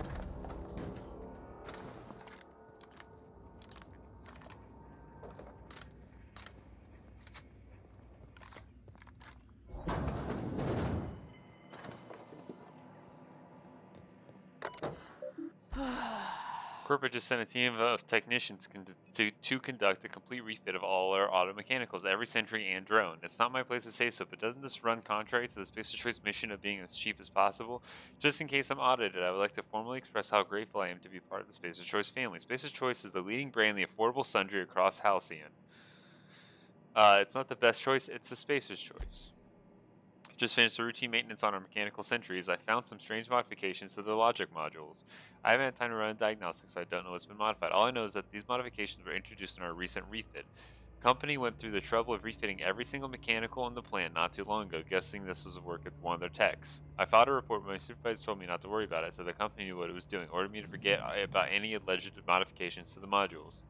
Speaker 1: Corporate just sent a team of technicians to conduct a complete refit of all our auto mechanicals, every sentry and drone. It's not my place to say so, but doesn't this run contrary to the Space Choice mission of being as cheap as possible? Just in case I'm audited, I would like to formally express how grateful I am to be part of the Space Choice family. Space Choice is the leading brand in the affordable sundry across Halcyon. It's not the best choice, it's the Spacer's choice. Just finished the routine maintenance on our mechanical sentries. I found some strange modifications to the logic modules. I haven't had time to run a diagnostic, so I don't know what's been modified. All I know is that these modifications were introduced in our recent refit. Company went through the trouble of refitting every single mechanical in the plant not too long ago, guessing this was a work with one of their techs. I filed a report, but my supervisor told me not to worry about it, so the company knew what it was doing, ordered me to forget about any alleged modifications to the modules.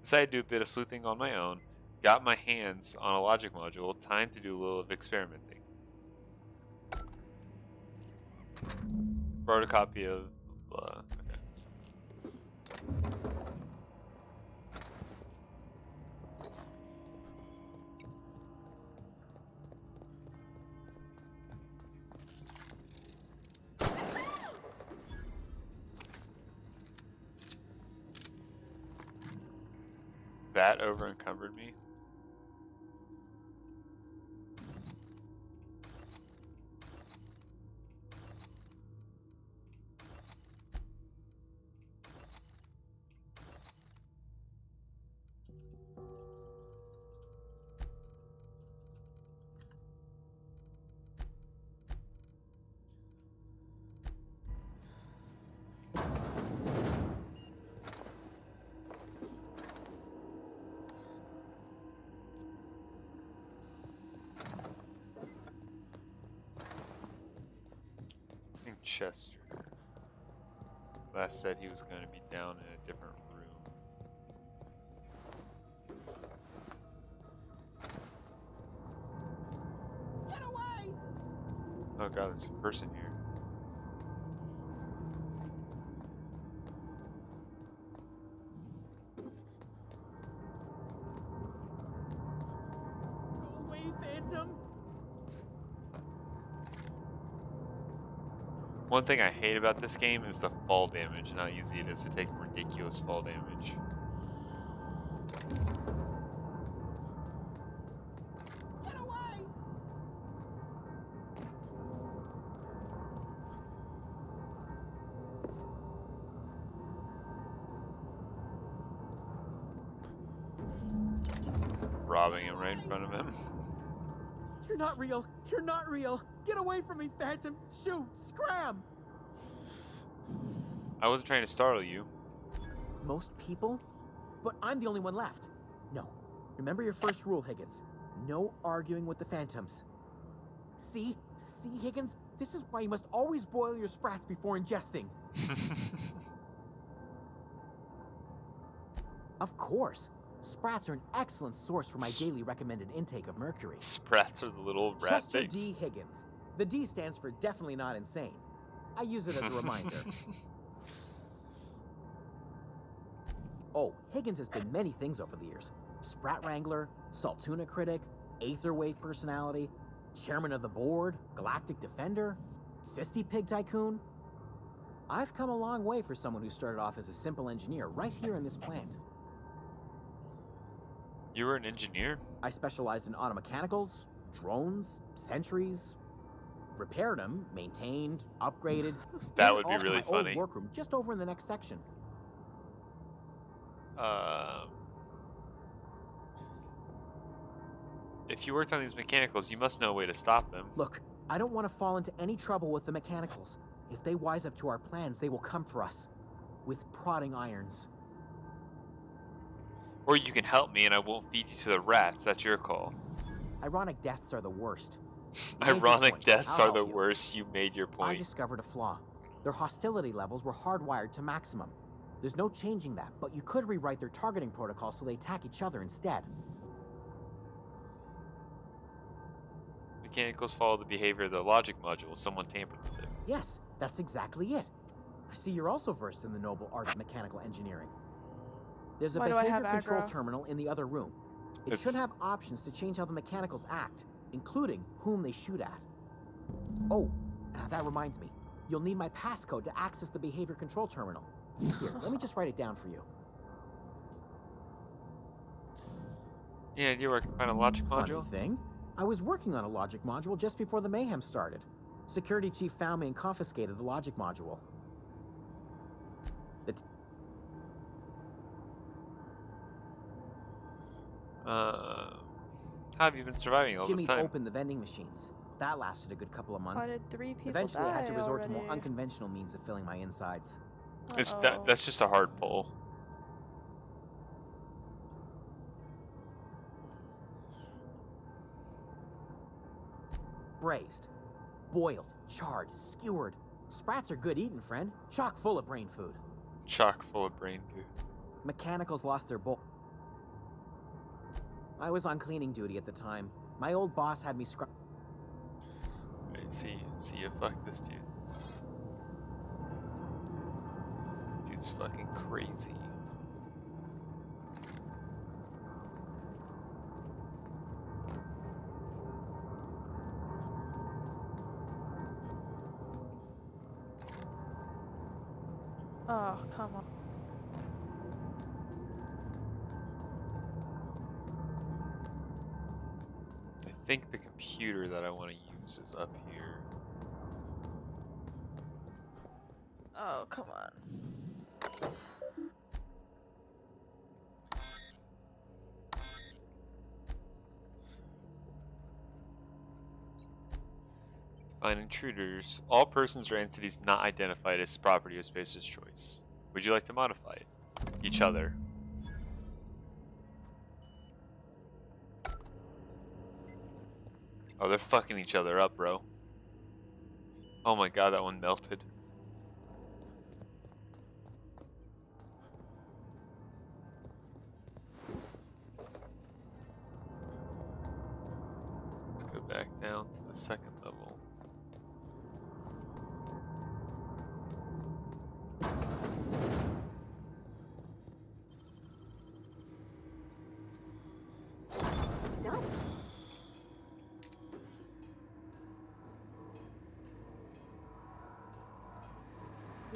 Speaker 1: Decided to do a bit of sleuthing on my own, got my hands on a logic module, time to do a little of experimenting. Wrote a copy of okay. That over encumbered me. Chester. Last said he was going to be down in a different room.
Speaker 12: Get away!
Speaker 1: Oh god, there's a person here.
Speaker 12: Go away, Phantom!
Speaker 1: One thing I hate about this game is the fall damage and how easy it is to take ridiculous fall damage.
Speaker 12: Get away!
Speaker 1: Robbing him right in front of him.
Speaker 12: You're not real! You're not real! Get away from me, Phantom! Shoot! Scram!
Speaker 1: I wasn't trying to startle you.
Speaker 12: Most people? But I'm the only one left. No. Remember your first rule, Higgins. No arguing with the Phantoms. See? See, Higgins? This is why you must always boil your sprats before ingesting. Of course. Sprats are an excellent source for my daily recommended intake of mercury.
Speaker 1: Sprats are the little rat
Speaker 12: Chester
Speaker 1: things.
Speaker 12: D. Higgins. The D stands for definitely not insane. I use it as a reminder. Oh, Higgins has been many things over the years. Sprat Wrangler, Saltuna Critic, Aetherwave Personality, Chairman of the Board, Galactic Defender, Sisty Pig Tycoon. I've come a long way for someone who started off as a simple engineer right here in this plant.
Speaker 1: You were an engineer?
Speaker 12: I specialized in automechanicals, drones, sentries, repaired them, maintained, upgraded.
Speaker 1: That
Speaker 12: did
Speaker 1: would
Speaker 12: it
Speaker 1: be
Speaker 12: all from
Speaker 1: really
Speaker 12: my
Speaker 1: funny.
Speaker 12: old workroom just over in the next section.
Speaker 1: If you worked on these mechanicals, you must know a way to stop them.
Speaker 12: Look, I don't want to fall into any trouble with the mechanicals. If they wise up to our plans, they will come for us. With prodding irons.
Speaker 1: Or you can help me and I won't feed you to the rats. That's your call.
Speaker 12: Ironic deaths are the worst. You made your
Speaker 1: Ironic
Speaker 12: point.
Speaker 1: deaths
Speaker 12: I'll
Speaker 1: are the
Speaker 12: help you.
Speaker 1: worst. You made your
Speaker 12: I
Speaker 1: point.
Speaker 12: discovered a flaw. Their hostility levels were hardwired to maximum. There's no changing that, but you could rewrite their targeting protocol so they attack each other instead.
Speaker 1: Mechanicals follow the behavior of the logic module. Someone tampered with it.
Speaker 12: Yes, that's exactly it. I see you're also versed in the noble art of mechanical engineering. There's a
Speaker 7: Why do I
Speaker 12: behavior
Speaker 7: have
Speaker 12: control
Speaker 7: aggro?
Speaker 12: terminal in the other room. It should have options to change how the mechanicals act, including whom they shoot at. Oh, that reminds me. You'll need my passcode to access the behavior control terminal. Here, let me just write it down for you.
Speaker 1: Yeah, you were find a logic
Speaker 12: Funny
Speaker 1: module?
Speaker 12: thing, I was working on a logic module just before the mayhem started. Security chief found me and confiscated the logic module.
Speaker 1: How have you been surviving all
Speaker 12: Jimmy
Speaker 1: this time?
Speaker 12: opened the vending machines. That lasted a good couple of months.
Speaker 7: Why did 3 people
Speaker 12: Eventually, I had to
Speaker 7: die
Speaker 12: resort to more
Speaker 7: already?
Speaker 12: unconventional means of filling my insides.
Speaker 1: That's just a hard pull.
Speaker 12: Braised, boiled, charred, skewered. Sprats are good eating, friend. Chock full of brain food.
Speaker 1: Chock full of brain food.
Speaker 12: Mechanicals lost their bowl. I was on cleaning duty at the time. My old boss had me scrub.
Speaker 1: Wait, see ya. Fuck this dude. Dude's fucking crazy.
Speaker 7: Oh, come on.
Speaker 1: I think the computer that I want to use is up here.
Speaker 7: Oh, come on.
Speaker 1: Find intruders. All persons or entities not identified as property of Spacer's choice. Would you like to modify it? Each other. Oh, they're fucking each other up, bro. Oh my god, that one melted. Let's go back down to the second level.
Speaker 11: No.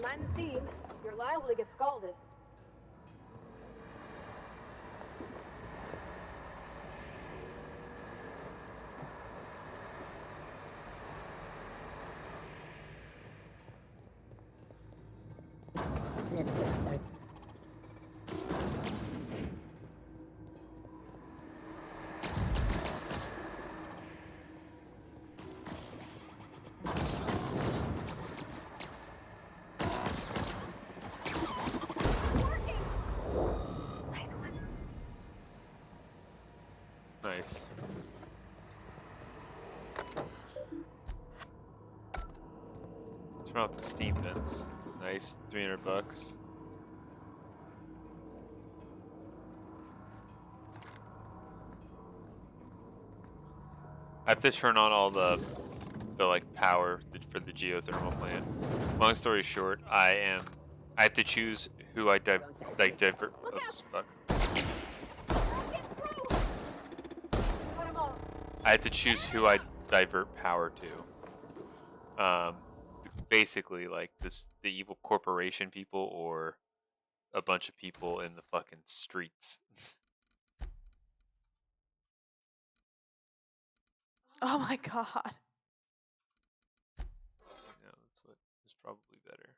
Speaker 11: Mind the steam. You're liable to get scalded.
Speaker 1: Nice. Turn off the steam vents. Nice, 300 bucks. I have to turn on all the like power for the geothermal plant. Long story short, I have to choose who I divert. Oops, fuck. I had to choose who I divert power to. Basically, like the evil corporation people or a bunch of people in the fucking streets.
Speaker 7: Oh my god.
Speaker 1: Yeah, that's what is probably better.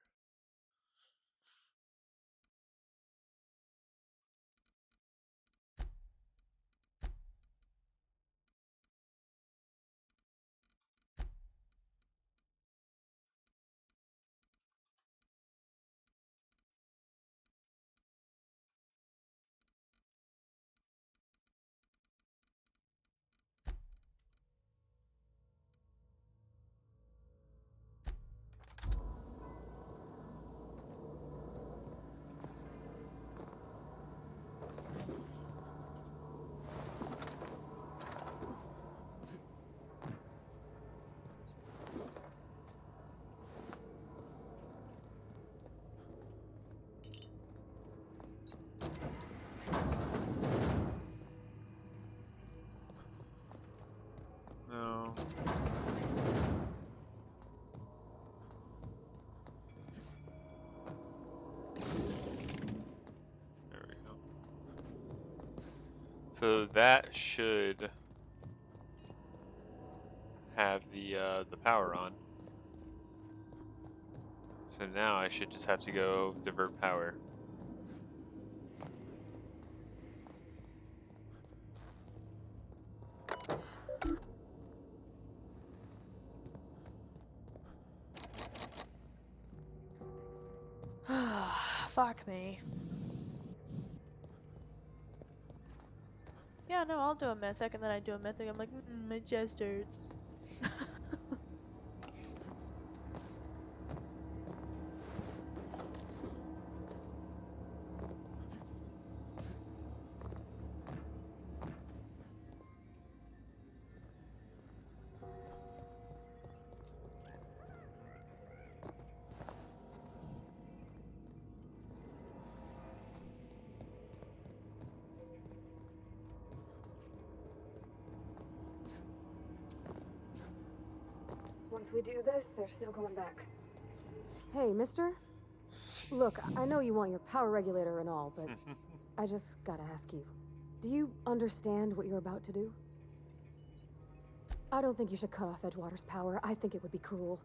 Speaker 1: So that should have the power on. So now I should just have to go divert power.
Speaker 7: Fuck me. Yeah, no, I'll do a mythic, and then I do a mythic. I'm like, my chest hurts.
Speaker 3: Once we do this, there's no going back. Hey, mister? Look, I know you want your power regulator and all, but I just gotta ask you. Do you understand what you're about to do? I don't think you should cut off Edgewater's power. I think it would be cruel.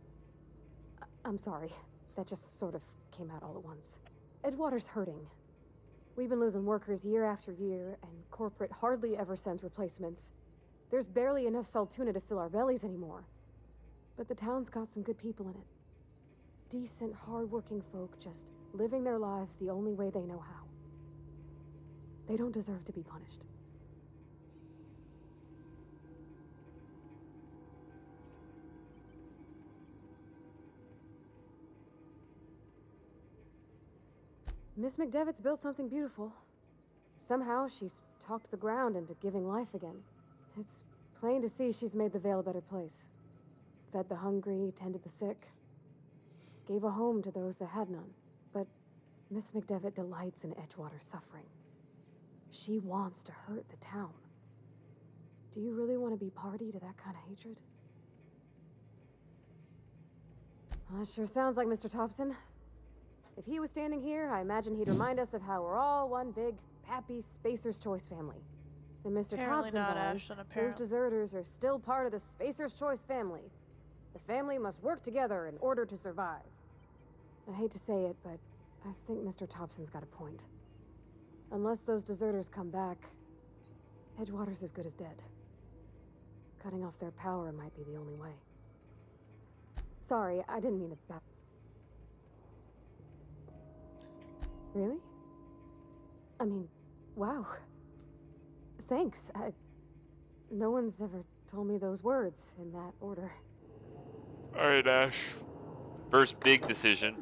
Speaker 3: I'm sorry. That just sort of came out all at once. Edgewater's hurting. We've been losing workers year after year, and corporate hardly ever sends replacements. There's barely enough Saltuna to fill our bellies anymore. But the town's got some good people in it. Decent, hard-working folk just living their lives the only way they know how. They don't deserve to be punished. Miss McDevitt's built something beautiful. Somehow she's talked the ground into giving life again. It's plain to see she's made the Vale a better place. Fed the hungry, tended the sick. Gave a home to those that had none. But Miss McDevitt delights in Edgewater's suffering. She wants to hurt the town. Do you really want to be party to that kind of hatred? Well, that sure sounds like Mr. Thompson. If he was standing here, I imagine he'd remind us of how we're all one big, happy Spacer's Choice family. In Mr.
Speaker 7: Apparently
Speaker 3: Thompson's
Speaker 7: not,
Speaker 3: eyes,
Speaker 7: Ashton,
Speaker 3: those
Speaker 7: apparently.
Speaker 3: deserters are still part of the Spacer's Choice family. The family must work together in order to survive. I hate to say it, but I think Mr. Thompson's got a point. Unless those deserters come back, Edgewater's as good as dead. Cutting off their power might be the only way. Sorry, I didn't mean to Really? I mean, wow. Thanks. No one's ever told me those words in that order.
Speaker 1: All right, Ash. First big decision.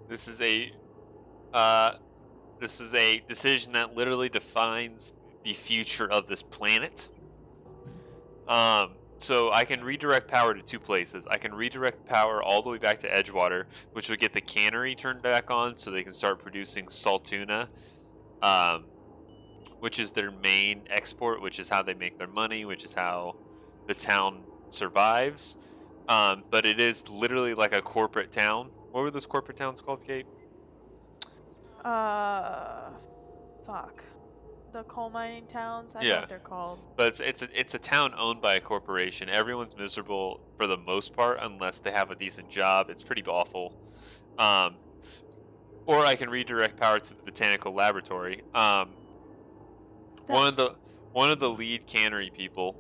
Speaker 1: This is a decision that literally defines the future of this planet. So I can redirect power to two places. I can redirect power all the way back to Edgewater, which would get the cannery turned back on so they can start producing Saltuna, which is their main export, which is how they make their money, which is how the town survives. But it is literally like a corporate town. What were those corporate towns called, Kate?
Speaker 7: Fuck. The coal mining towns, I know what they're called.
Speaker 1: But it's a town owned by a corporation. Everyone's miserable for the most part unless they have a decent job. It's pretty awful. Or I can redirect power to the botanical laboratory. One of the lead cannery people,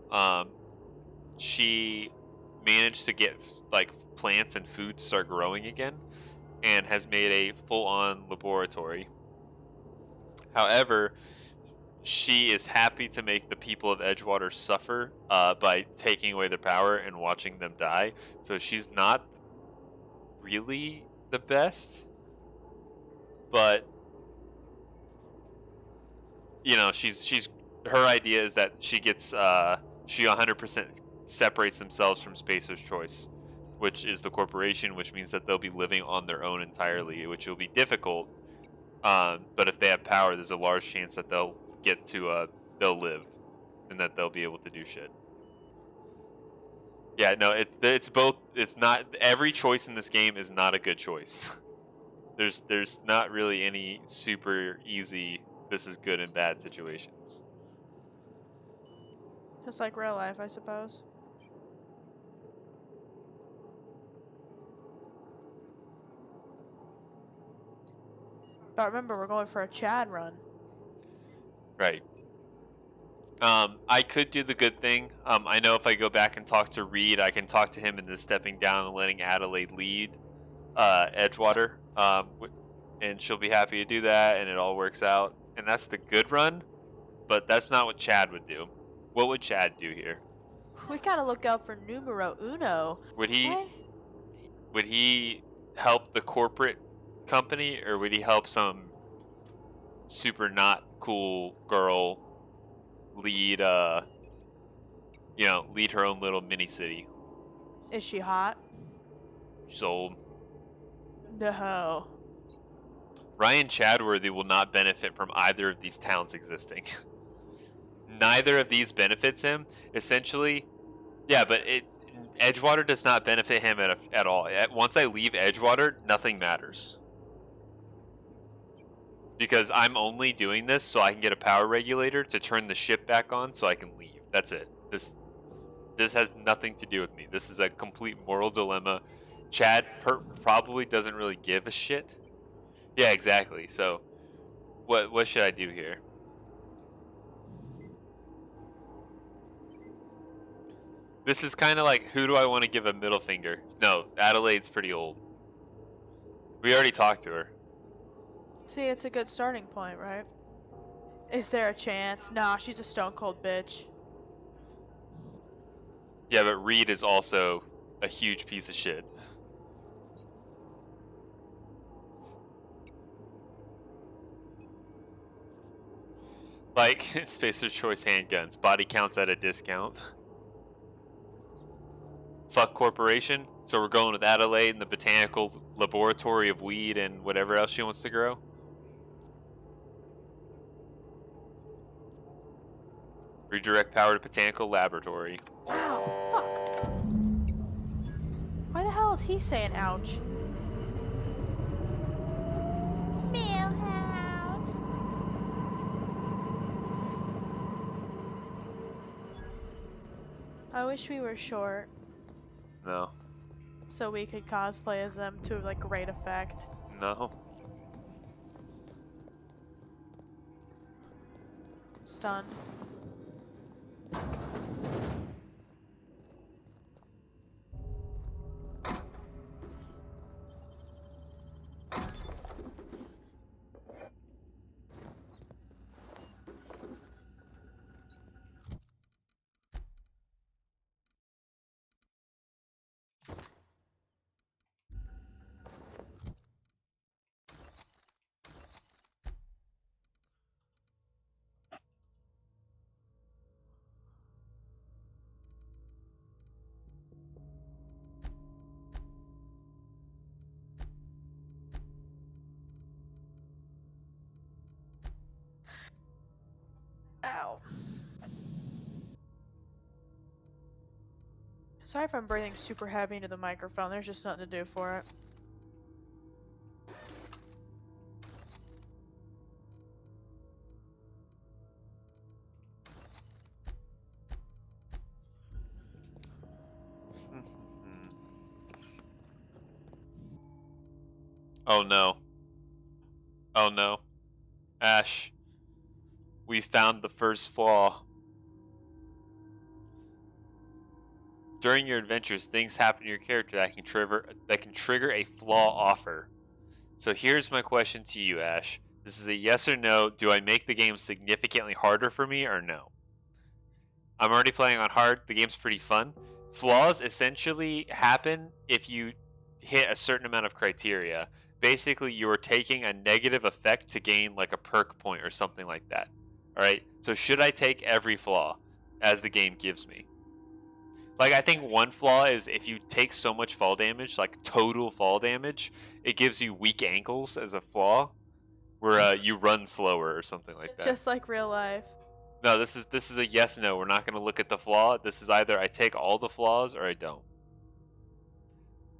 Speaker 1: she managed to get like plants and food to start growing again, and has made a full-on laboratory. However, she is happy to make the people of Edgewater suffer by taking away their power and watching them die. So she's not really the best, but you know, she's her idea is that she gets she 100% separates themselves from Spacer's Choice, which is the corporation, which means that they'll be living on their own entirely, which will be difficult. But if they have power, there's a large chance that they'll get to they'll live, and that they'll be able to do shit. Yeah, no, it's both. It's not every choice in this game is not a good choice. There's not really any super easy this is good and bad situations.
Speaker 7: Just like real life, I suppose. But remember, we're going for a Chad run.
Speaker 1: Right. I could do the good thing. I know if I go back and talk to Reed, I can talk to him into stepping down and letting Adelaide lead Edgewater. And she'll be happy to do that, and it all works out. And that's the good run, but that's not what Chad would do. What would Chad do here?
Speaker 7: We gotta look out for numero uno.
Speaker 1: Would he help the corporate company, or would he help some super not cool girl lead lead her own little mini city?
Speaker 7: Is she hot?
Speaker 1: She's old.
Speaker 7: No.
Speaker 1: Ryan Chadworthy will not benefit from either of these towns existing. Neither of these benefits him. Essentially, yeah, but Edgewater does not benefit him at all. Once I leave Edgewater, nothing matters. Because I'm only doing this so I can get a power regulator to turn the ship back on so I can leave. That's it. This has nothing to do with me. This is a complete moral dilemma. Chad probably doesn't really give a shit. Yeah, exactly. So, what should I do here? This is kind of like, who do I want to give a middle finger? No, Adelaide's pretty old. We already talked to her.
Speaker 7: See, it's a good starting point, right? Is there a chance? Nah, she's a stone cold bitch.
Speaker 1: Yeah, but Reed is also a huge piece of shit. Like, Spacer's Choice handguns. Body counts at a discount. Fuck corporation. So we're going with Adelaide and the botanical laboratory of weed and whatever else she wants to grow. Redirect power to botanical laboratory.
Speaker 7: Ow, fuck. Why the hell is he saying ouch? Millhouse. I wish we were short.
Speaker 1: No.
Speaker 7: So we could cosplay as them to like great effect.
Speaker 1: No.
Speaker 7: Stunned. Ow. Sorry if I'm breathing super heavy into the microphone. There's just nothing to do for it.
Speaker 1: Oh no. Oh no. Ash. We found the first flaw. During your adventures, things happen to your character that can trigger a flaw offer. So here's my question to you, Ash. This is a yes or no. Do I make the game significantly harder for me or no? I'm already playing on hard. The game's pretty fun. Flaws essentially happen if you hit a certain amount of criteria. Basically, you are taking a negative effect to gain like a perk point or something like that. All right. So should I take every flaw as the game gives me? Like, I think one flaw is if you take so much fall damage, like total fall damage, it gives you weak ankles as a flaw, where you run slower or something like that.
Speaker 7: Just like real life.
Speaker 1: No, this is a yes no. We're not going to look at the flaw. This is either I take all the flaws or I don't.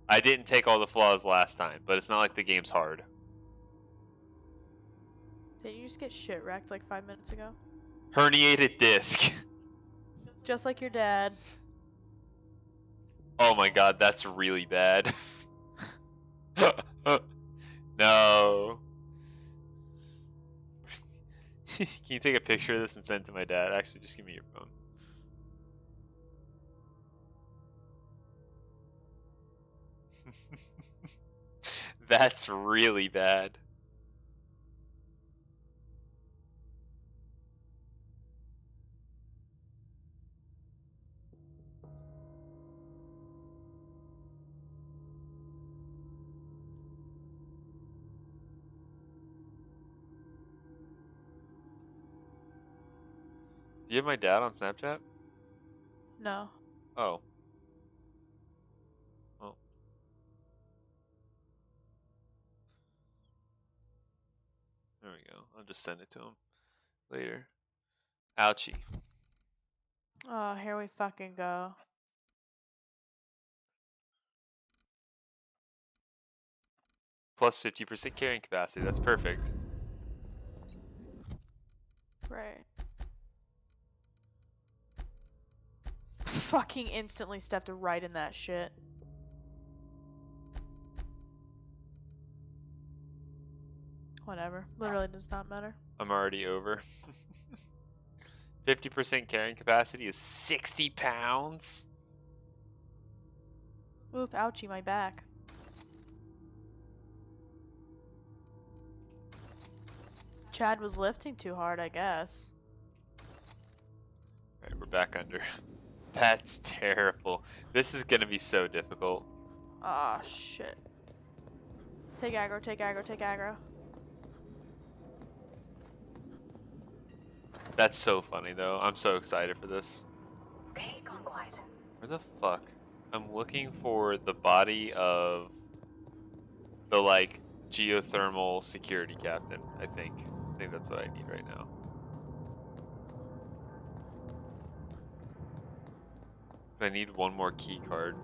Speaker 1: I didn't take all the flaws last time, but it's not like the game's hard.
Speaker 7: Did you just get shit wrecked like 5 minutes ago?
Speaker 1: Herniated disc.
Speaker 7: Just like your dad.
Speaker 1: Oh my god, that's really bad. No. Can you take a picture of this and send it to my dad? Actually, just give me your phone. That's really bad. Do you have my dad on Snapchat?
Speaker 7: No.
Speaker 1: Oh. Well. There we go. I'll just send it to him later. Ouchie.
Speaker 7: Oh, here we fucking go.
Speaker 1: Plus 50% carrying capacity. That's perfect.
Speaker 7: Right. Fucking instantly stepped right in that shit. Whatever. Literally does not matter.
Speaker 1: I'm already over. 50% carrying capacity is 60 pounds?
Speaker 7: Oof, ouchie, my back. Chad was lifting too hard, I guess.
Speaker 1: Alright, we're back under. That's terrible. This is gonna be so difficult.
Speaker 7: Ah, shit. Take aggro, take aggro, take aggro.
Speaker 1: That's so funny though. I'm so excited for this.
Speaker 11: Okay, gone quiet.
Speaker 1: Where the fuck? I'm looking for the body of the like geothermal security captain, I think. I think that's what I need right now. I need one more key card.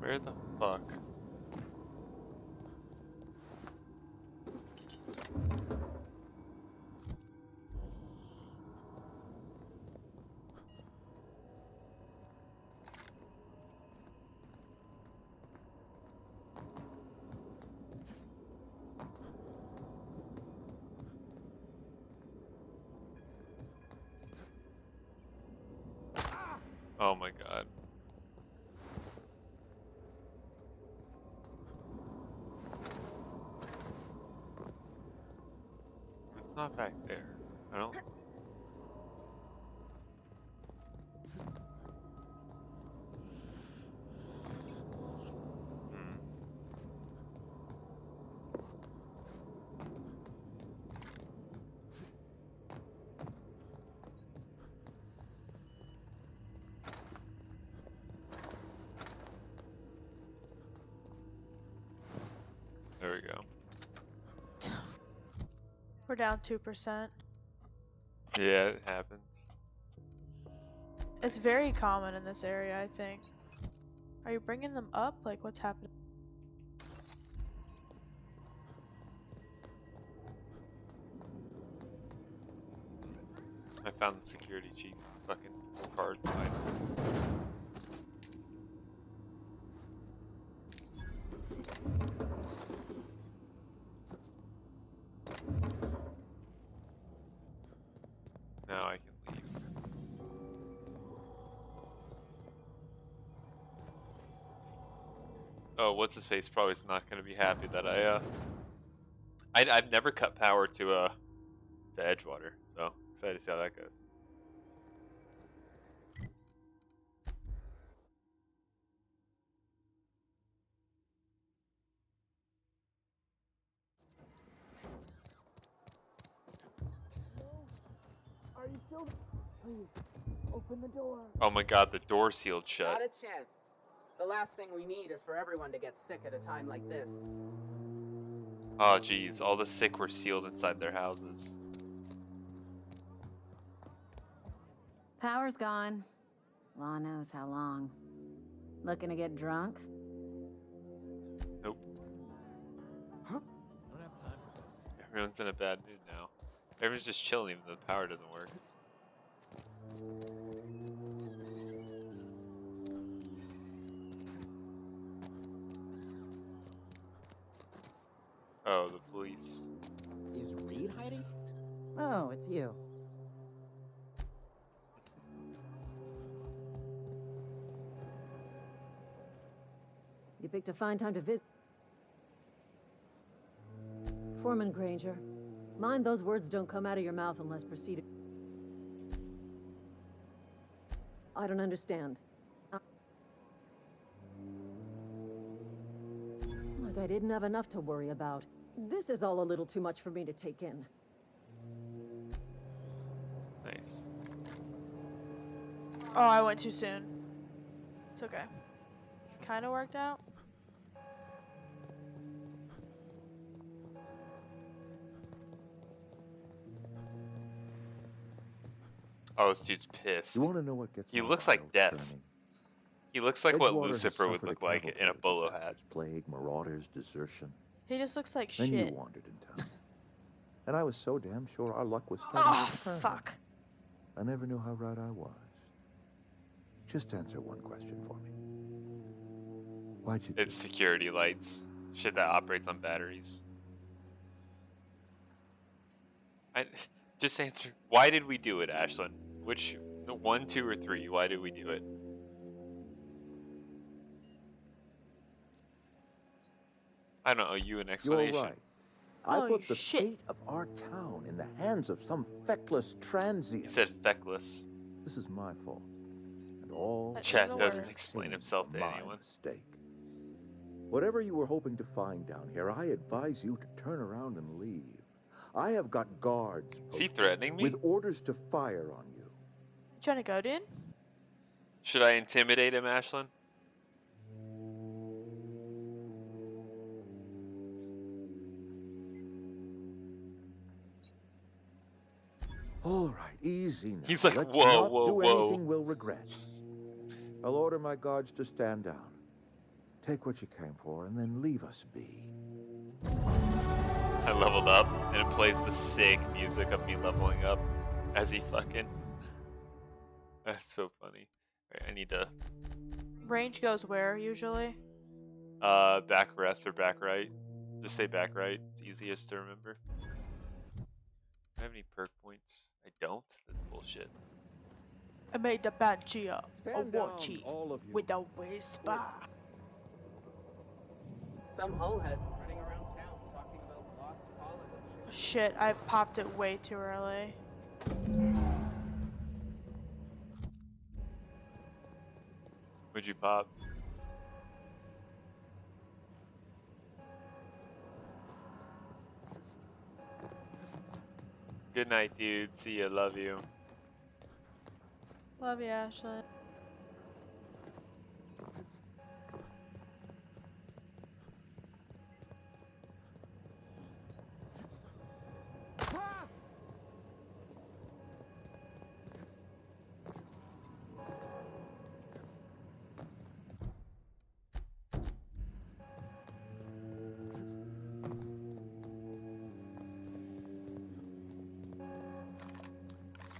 Speaker 1: Where the fuck? Oh my god. It's not back there. I don't. Hmm. There we go.
Speaker 7: down 2%.
Speaker 1: Yeah, it happens.
Speaker 7: It's very common in this area, I think. Are you bringing them up? Like, what's happening?
Speaker 1: I found the security chief fucking card. Now I can leave. Oh, what's his face? Probably is not going to be happy that I've never cut power to Edgewater, so excited to see how that goes.
Speaker 13: Are you still? Please, open the door.
Speaker 1: Oh my god, the door sealed shut.
Speaker 13: Not a chance. The last thing we need is for everyone to get sick at a time like this.
Speaker 1: Oh geez, all the sick were sealed inside their houses.
Speaker 14: Power's gone. Law knows how long. Looking to get drunk?
Speaker 1: Nope.
Speaker 5: Huh? I don't have time for this.
Speaker 1: Everyone's in a bad mood now. Everyone's just chilling even though the power doesn't work. Oh, the police.
Speaker 12: Is Reed hiding? Oh, it's you.
Speaker 10: You picked a fine time to visit. Foreman Granger, mind those words don't come out of your mouth unless preceded. I don't understand. Like I didn't have enough to worry about. This is all a little too much for me to take in.
Speaker 1: Nice.
Speaker 7: Oh, I went too soon. It's okay. Kind of worked out.
Speaker 1: Oh, this dude's pissed.
Speaker 15: You want to know what gets
Speaker 1: He
Speaker 15: my
Speaker 1: looks like
Speaker 15: bile
Speaker 1: death.
Speaker 15: churning?
Speaker 1: He looks like what
Speaker 15: Edgewater has
Speaker 1: Lucifer would
Speaker 15: suffered
Speaker 1: look
Speaker 15: a
Speaker 1: like in a
Speaker 15: cavalcade of
Speaker 1: bolo hat.
Speaker 15: disasters, plague, marauders, desertion.
Speaker 7: He just looks like
Speaker 15: Then you
Speaker 7: shit.
Speaker 15: wandered in town. And I was so damn sure our luck was
Speaker 7: Oh,
Speaker 15: starting to turn.
Speaker 7: fuck.
Speaker 15: I never knew how right I was. Just answer one question for me. Why'd you
Speaker 1: It's security lights. Shit that operates on batteries. Just answer. Why did we do it, Ashlyn? Which, 1, 2, or 3? Why did we do it? I don't owe you an explanation.
Speaker 15: You're right. I put the fate of our town in the hands of some feckless transient.
Speaker 1: He said feckless.
Speaker 15: This is my fault. And all
Speaker 1: Chat doesn't explain himself to anyone.
Speaker 15: Mistake. Whatever you were hoping to find down here, I advise you to turn around and leave. I have got guards.
Speaker 1: Is he threatening me?
Speaker 15: With orders to fire on you.
Speaker 7: Trying to go, dude?
Speaker 1: Should I intimidate him, Ashlyn?
Speaker 15: All right, easy now.
Speaker 1: He's like,
Speaker 15: Let's
Speaker 1: whoa,
Speaker 15: not
Speaker 1: whoa,
Speaker 15: do
Speaker 1: whoa.
Speaker 15: anything we'll regret. I'll order my guards to stand down. Take what you came for and then leave us be.
Speaker 1: I leveled up, and it plays the sick music of me leveling up as he fucking. That's so funny. Alright, I need to.
Speaker 7: Range goes where, usually?
Speaker 1: Back left or back right. Just say back right. It's easiest to remember. Do I have any perk points? I don't? That's bullshit.
Speaker 7: I made the Banshee a
Speaker 15: Stand down,
Speaker 7: watchy
Speaker 15: all of you.
Speaker 7: with a whisper.
Speaker 13: Some hullhead running around town talking about lost colonies.
Speaker 7: Shit, I popped it way too early.
Speaker 1: What'd you pop? Good night, dude. See ya. Love you.
Speaker 7: Love you, Ashley.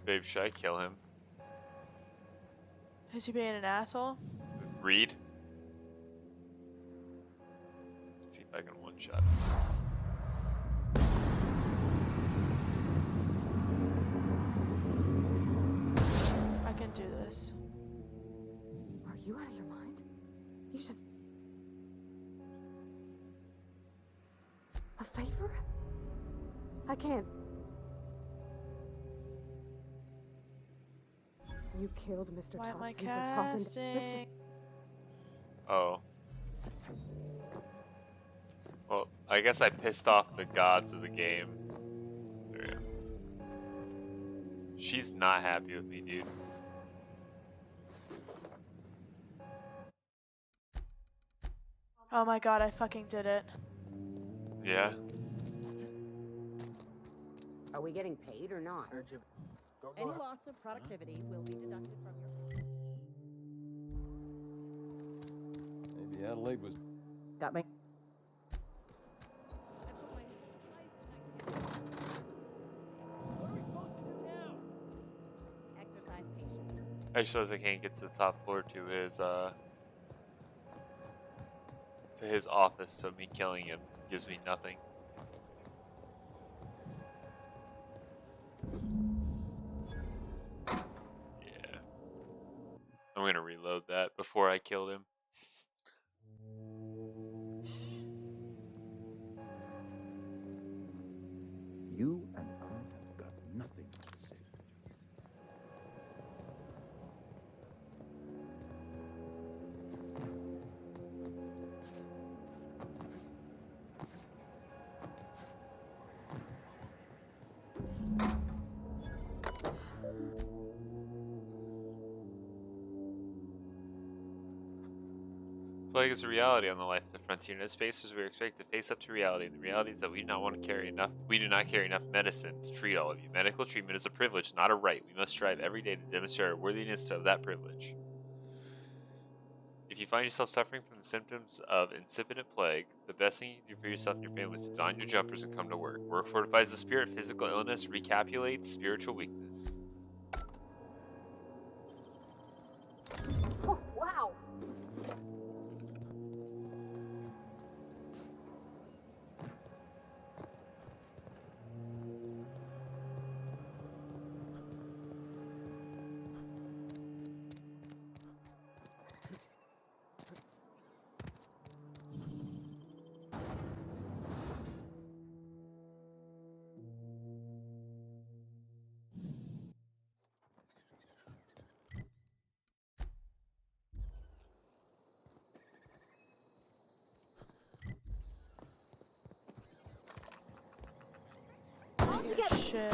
Speaker 1: Babe, should I kill him?
Speaker 7: Is he being an asshole?
Speaker 1: Reed? Let's see if I can one-shot.
Speaker 7: I can do this.
Speaker 3: Are you out of your mind? You just... A favor? I can't... You killed Mr.
Speaker 7: Why am I
Speaker 3: Thompson for talking to...
Speaker 7: casting?
Speaker 1: Oh. Well, I guess I pissed off the gods of the game. There we go. She's not happy with me, dude.
Speaker 7: Oh my god, I fucking did it.
Speaker 1: Yeah.
Speaker 16: Are we getting paid or not?
Speaker 17: Any loss of productivity will be deducted from your...
Speaker 4: Maybe Adelaide was...
Speaker 17: Got me. Exercise patience.
Speaker 1: I suppose I can't get to the top floor to his office, so me killing him gives me nothing. Yeah. I'm gonna reload that before I killed him.
Speaker 15: You and I have got nothing to say.
Speaker 1: Plague is a reality on the life of the frontier. In spaces, we are expected to face up to reality. And the reality is that we do not want to carry enough. We do not carry enough medicine to treat all of you. Medical treatment is a privilege, not a right. We must strive every day to demonstrate our worthiness of that privilege. If you find yourself suffering from the symptoms of incipient plague, the best thing you can do for yourself and your family is to don your jumpers and come to work. Work fortifies the spirit. Physical illness recapitulates spiritual weakness.
Speaker 11: Oh, wow.
Speaker 7: Shit.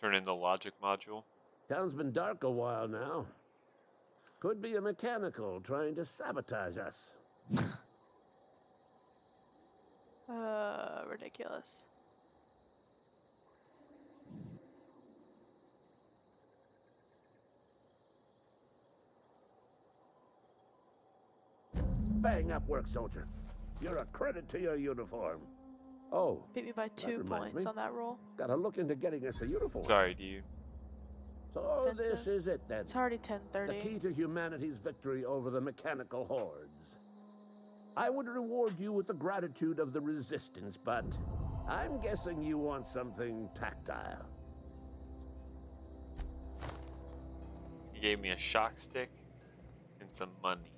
Speaker 1: Turn in the logic module.
Speaker 18: Town's been dark a while now. Could be a mechanical trying to sabotage us.
Speaker 7: Ridiculous.
Speaker 18: Bang up work, soldier. You're a credit to your uniform. Oh,
Speaker 7: Beat me by 2 points on that roll.
Speaker 18: Gotta look into getting us a uniform.
Speaker 1: Sorry, dude.
Speaker 18: So this is it then.
Speaker 7: It's already 10:30.
Speaker 18: The key to humanity's victory over the mechanical hordes. I would reward you with the gratitude of the resistance, but I'm guessing you want something tactile.
Speaker 1: He gave me a shock stick and some money.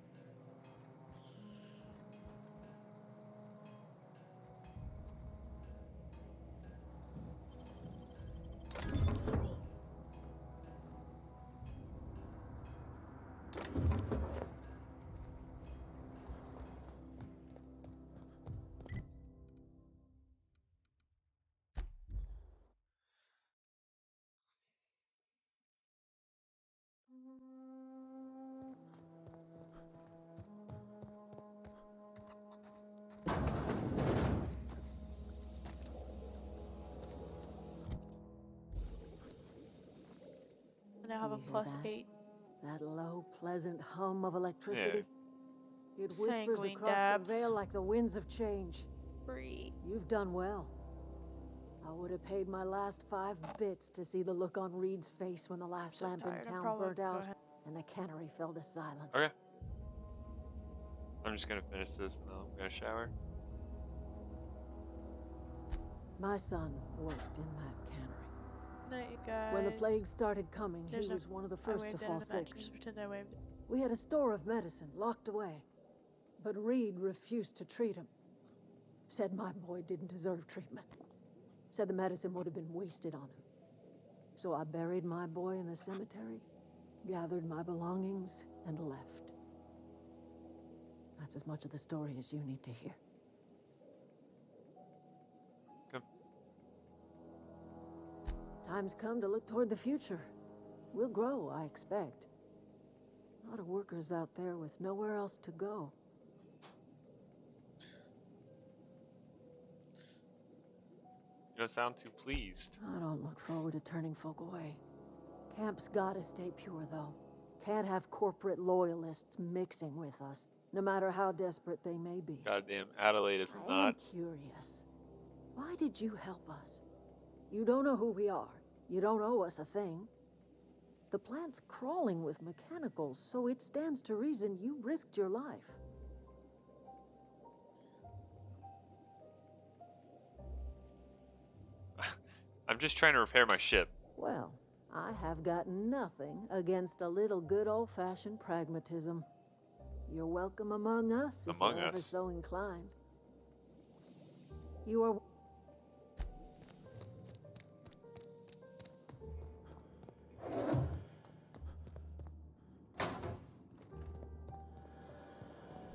Speaker 7: plus 8.
Speaker 10: That low, pleasant hum of electricity.
Speaker 1: Yeah.
Speaker 10: It whispers
Speaker 7: Sanguine
Speaker 10: across
Speaker 7: dabs.
Speaker 10: the veil like the winds of change.
Speaker 7: Breathe.
Speaker 10: You've done well. I would have paid my last 5 bits to see the look on Reed's face when the last lamp in town burnt out and the cannery fell to silence.
Speaker 1: Okay. I'm just gonna finish this and then I'm gonna shower.
Speaker 10: My son worked in that cannery.
Speaker 7: Night, you guys.
Speaker 10: When the plague started coming, he was one of the first to fall sick.
Speaker 7: Just pretend I waved it.
Speaker 10: We had a store of medicine locked away, but Reed refused to treat him. Said my boy didn't deserve treatment. Said the medicine would have been wasted on him. So I buried my boy in the cemetery, gathered my belongings, and left. That's as much of the story as you need to hear.
Speaker 1: Good.
Speaker 10: Time's come to look toward the future. We'll grow, I expect. A lot of workers out there with nowhere else to go.
Speaker 1: You don't sound too pleased.
Speaker 10: I don't look forward to turning folk away. Camp's gotta stay pure, though. Can't have corporate loyalists mixing with us, no matter how desperate they may be.
Speaker 1: Goddamn, Adelaide is
Speaker 10: I
Speaker 1: not.
Speaker 10: am curious. Why did you help us? You don't know who we are. You don't owe us a thing. The plant's crawling with mechanicals, so it stands to reason you risked your life.
Speaker 1: I'm just trying to repair my ship.
Speaker 10: Well, I have got nothing against a little good old-fashioned pragmatism. You're welcome among us if you're ever so inclined. You are...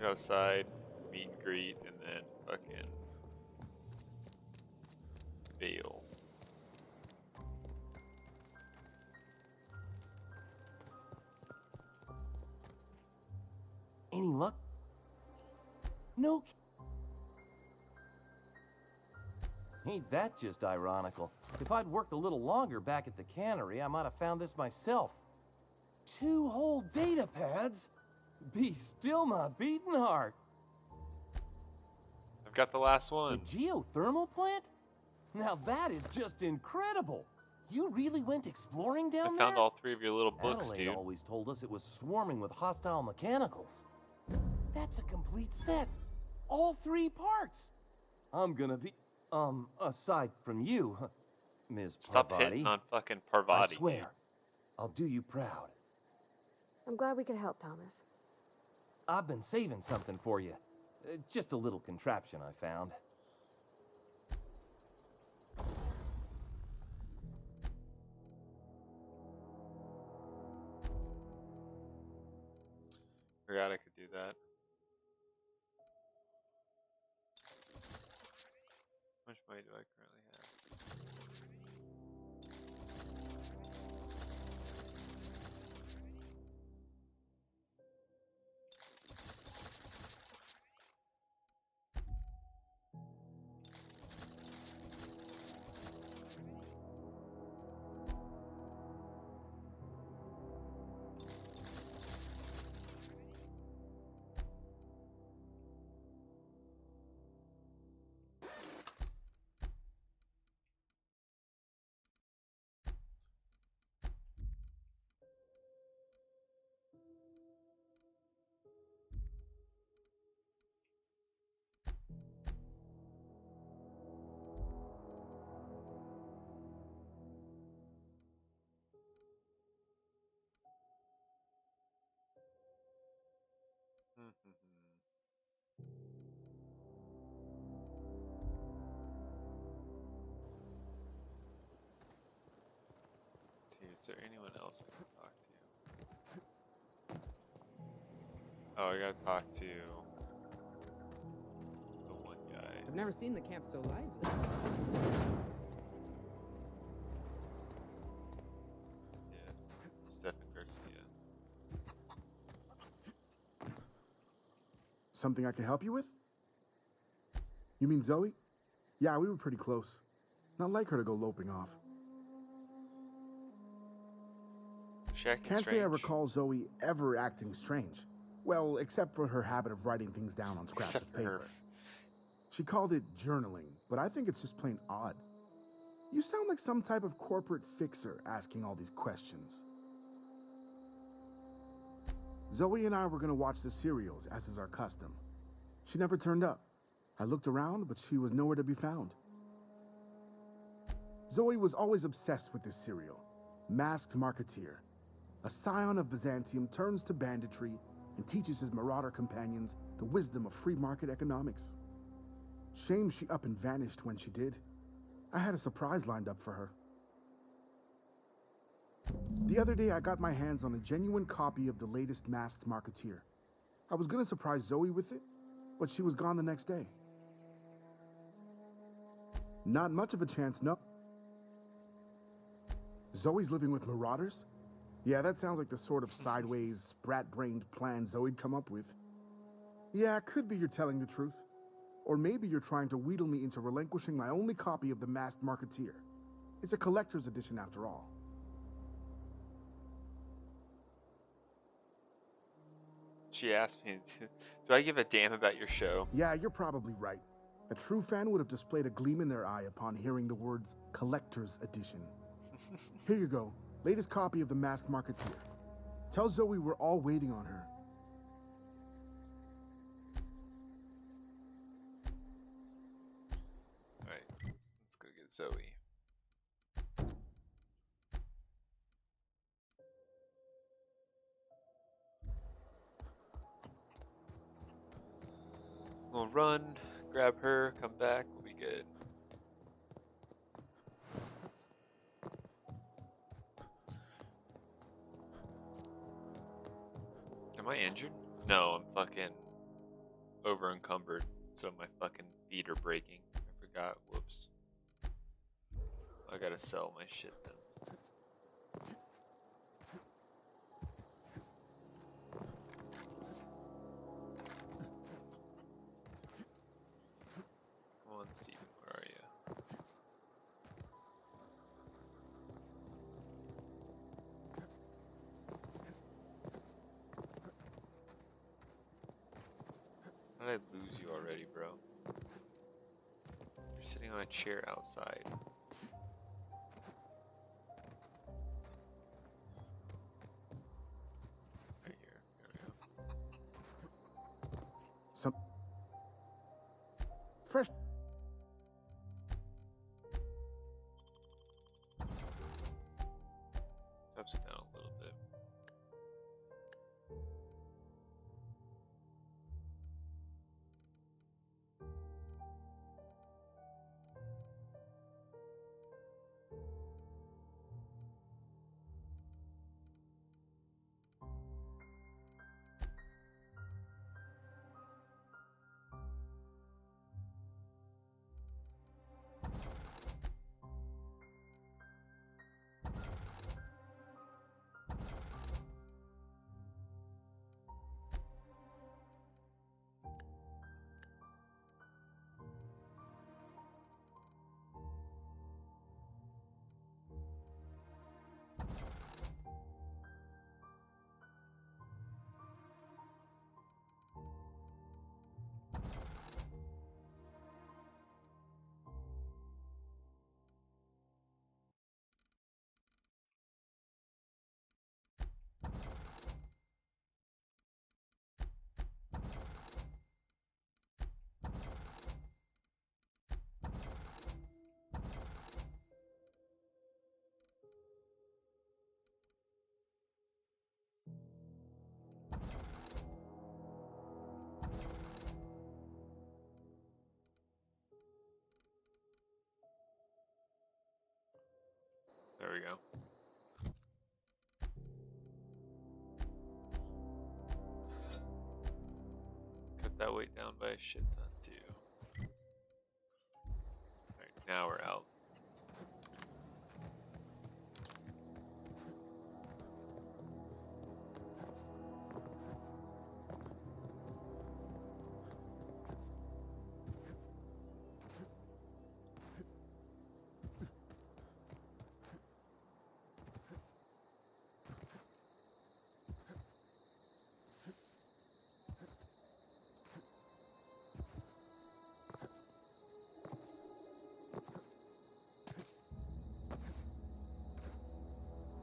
Speaker 1: Go outside, meet and greet, and then fucking bail.
Speaker 5: Any luck? No. Ain't that just ironical? If I'd worked a little longer back at the cannery, I might have found this myself. 2 whole data pads? Be still my beating heart.
Speaker 1: I've got the last one.
Speaker 5: The geothermal plant? Now that is just incredible. You really went exploring down there?
Speaker 1: I found all 3 of your little books,
Speaker 5: Adelaide
Speaker 1: dude.
Speaker 5: always told us it was swarming with hostile mechanicals. That's a complete set. All 3 parts. I'm gonna be, aside from you, Ms. Parvati.
Speaker 1: Stop hitting on fucking Parvati.
Speaker 5: I swear, I'll do you proud.
Speaker 3: I'm glad we could help, Thomas.
Speaker 5: I've been saving something for you. Just a little contraption I found.
Speaker 1: Forgot I could do that. How much money do I currently have? Is there anyone else I can talk to? Oh, I gotta talk to the one guy.
Speaker 13: I've never seen the camp so lively.
Speaker 1: Yeah, Stefan Garcia.
Speaker 19: Something I can help you with? You mean Zoe? Yeah, we were pretty close. Not like her to go loping off.
Speaker 1: she acting
Speaker 19: Can't say I
Speaker 1: strange?
Speaker 19: recall Zoe ever acting strange. Well, except for her habit of writing things down on scraps
Speaker 1: Except
Speaker 19: of
Speaker 1: for
Speaker 19: paper.
Speaker 1: her.
Speaker 19: She called it journaling, but I think it's just plain odd. You sound like some type of corporate fixer asking all these questions. Zoe and I were gonna watch the serials, as is our custom. She never turned up. I looked around, but she was nowhere to be found. Zoe was always obsessed with this serial, Masked Marketeer. A scion of Byzantium turns to banditry and teaches his marauder companions the wisdom of free market economics. Shame she up and vanished when she did. I had a surprise lined up for her. The other day, I got my hands on a genuine copy of the latest Masked Marketeer. I was gonna surprise Zoe with it, but she was gone the next day. Not much of a chance, no. Zoe's living with marauders? Yeah, that sounds like the sort of sideways, sprat-brained plan Zoe'd come up with. Yeah, it could be you're telling the truth. Or maybe you're trying to wheedle me into relinquishing my only copy of the Masked Marketeer. It's a collector's edition after all.
Speaker 1: She asked me, do I give a damn about your show?
Speaker 19: Yeah, you're probably right. A true fan would have displayed a gleam in their eye upon hearing the words collector's edition. Here you go, latest copy of the Masked Marketeer. Tell Zoe we're all waiting on her.
Speaker 1: Alright, let's go get Zoe. We'll run, grab her, come back, we'll be good. Am I injured? No, I'm fucking over encumbered, so my fucking feet are breaking. I forgot, whoops. I gotta sell my shit then. Come on, Steven, where are you? How did I lose you already, bro? You're sitting on a chair outside. Right here. There we go.
Speaker 19: Some fresh.
Speaker 1: Drops it down a little bit. There we go. Cut that weight down by a shit ton too. Alright, now we're out.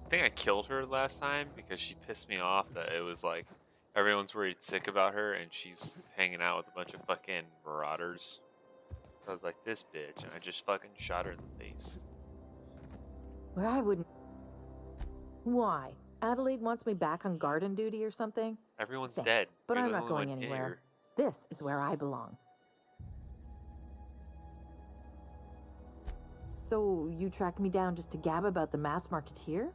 Speaker 1: think I killed her last time because she pissed me off that it was like everyone's worried sick about her and she's hanging out with a bunch of fucking marauders. So I was like, this bitch, and I just fucking shot her in the face.
Speaker 20: Where I wouldn't. Why? Adelaide wants me back on garden duty or something?
Speaker 1: Everyone's
Speaker 20: Thanks,
Speaker 1: dead.
Speaker 20: but
Speaker 1: You're
Speaker 20: I'm
Speaker 1: the
Speaker 20: not
Speaker 1: only
Speaker 20: going
Speaker 1: one
Speaker 20: anywhere.
Speaker 1: here.
Speaker 20: This is where I belong. So, you tracked me down just to gab about the mass marketeer?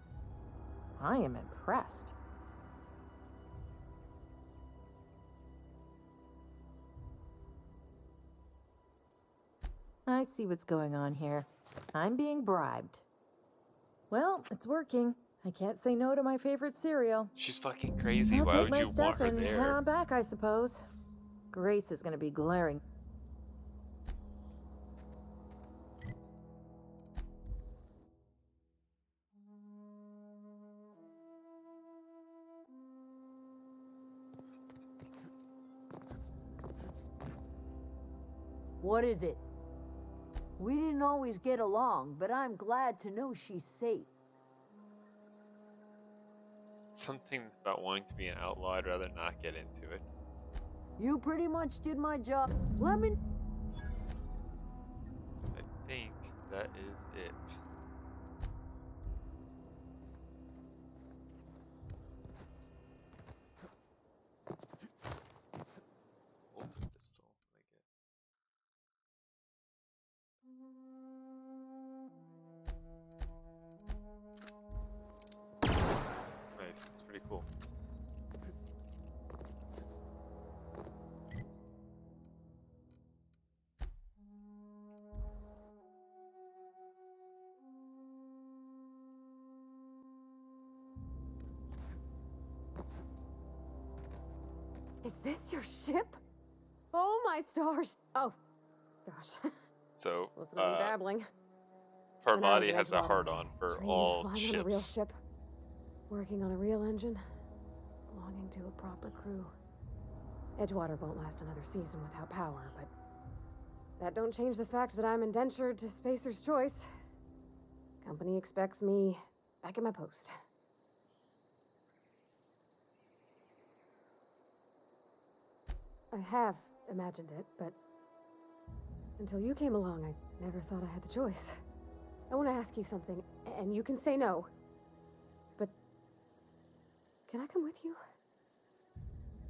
Speaker 20: I am impressed. I see what's going on here. I'm being bribed. Well, it's working. I can't say no to my favorite cereal.
Speaker 1: She's fucking crazy.
Speaker 20: I'll
Speaker 1: Why
Speaker 20: take
Speaker 1: would
Speaker 20: my
Speaker 1: you
Speaker 20: stuff
Speaker 1: want her
Speaker 20: and head
Speaker 1: there?
Speaker 20: on back, I suppose. Grace is gonna be glaring.
Speaker 10: What is it? We didn't always get along, but I'm glad to know she's safe.
Speaker 1: Something about wanting to be an outlaw. I'd rather not get into it.
Speaker 10: You pretty much did my job. Let me...
Speaker 1: I think that is it. Wolf pistol. Nice. That's pretty cool.
Speaker 3: Is this your ship? Oh my stars! Oh, gosh.
Speaker 1: So,
Speaker 3: Listen to me babbling.
Speaker 1: Parvati has a hard-on for
Speaker 3: Dreamed
Speaker 1: all
Speaker 3: of flying on a real
Speaker 1: ships.
Speaker 3: ship, working on a real engine, belonging to a proper crew. Edgewater won't last another season without power, but that don't change the fact that I'm indentured to Spacer's Choice. Company expects me back at my post. I have imagined it, but until you came along, I never thought I had the choice. I want to ask you something, and you can say no. But can I come with you?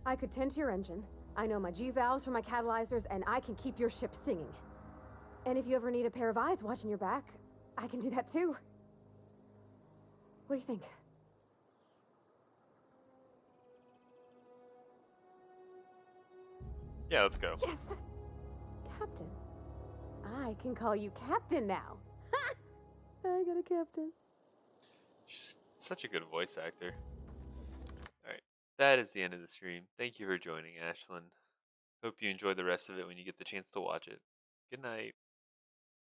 Speaker 3: I could tend to your engine. I know my G-valves from my catalyzers, and I can keep your ship singing. And if you ever need a pair of eyes watching your back, I can do that too. What do you think?
Speaker 1: Yeah, let's go.
Speaker 3: Yes! Captain. I can call you Captain now. Ha! I got a captain.
Speaker 1: She's such a good voice actor. Alright, that is the end of the stream. Thank you for joining, Ashlyn. Hope you enjoy the rest of it when you get the chance to watch it. Good night.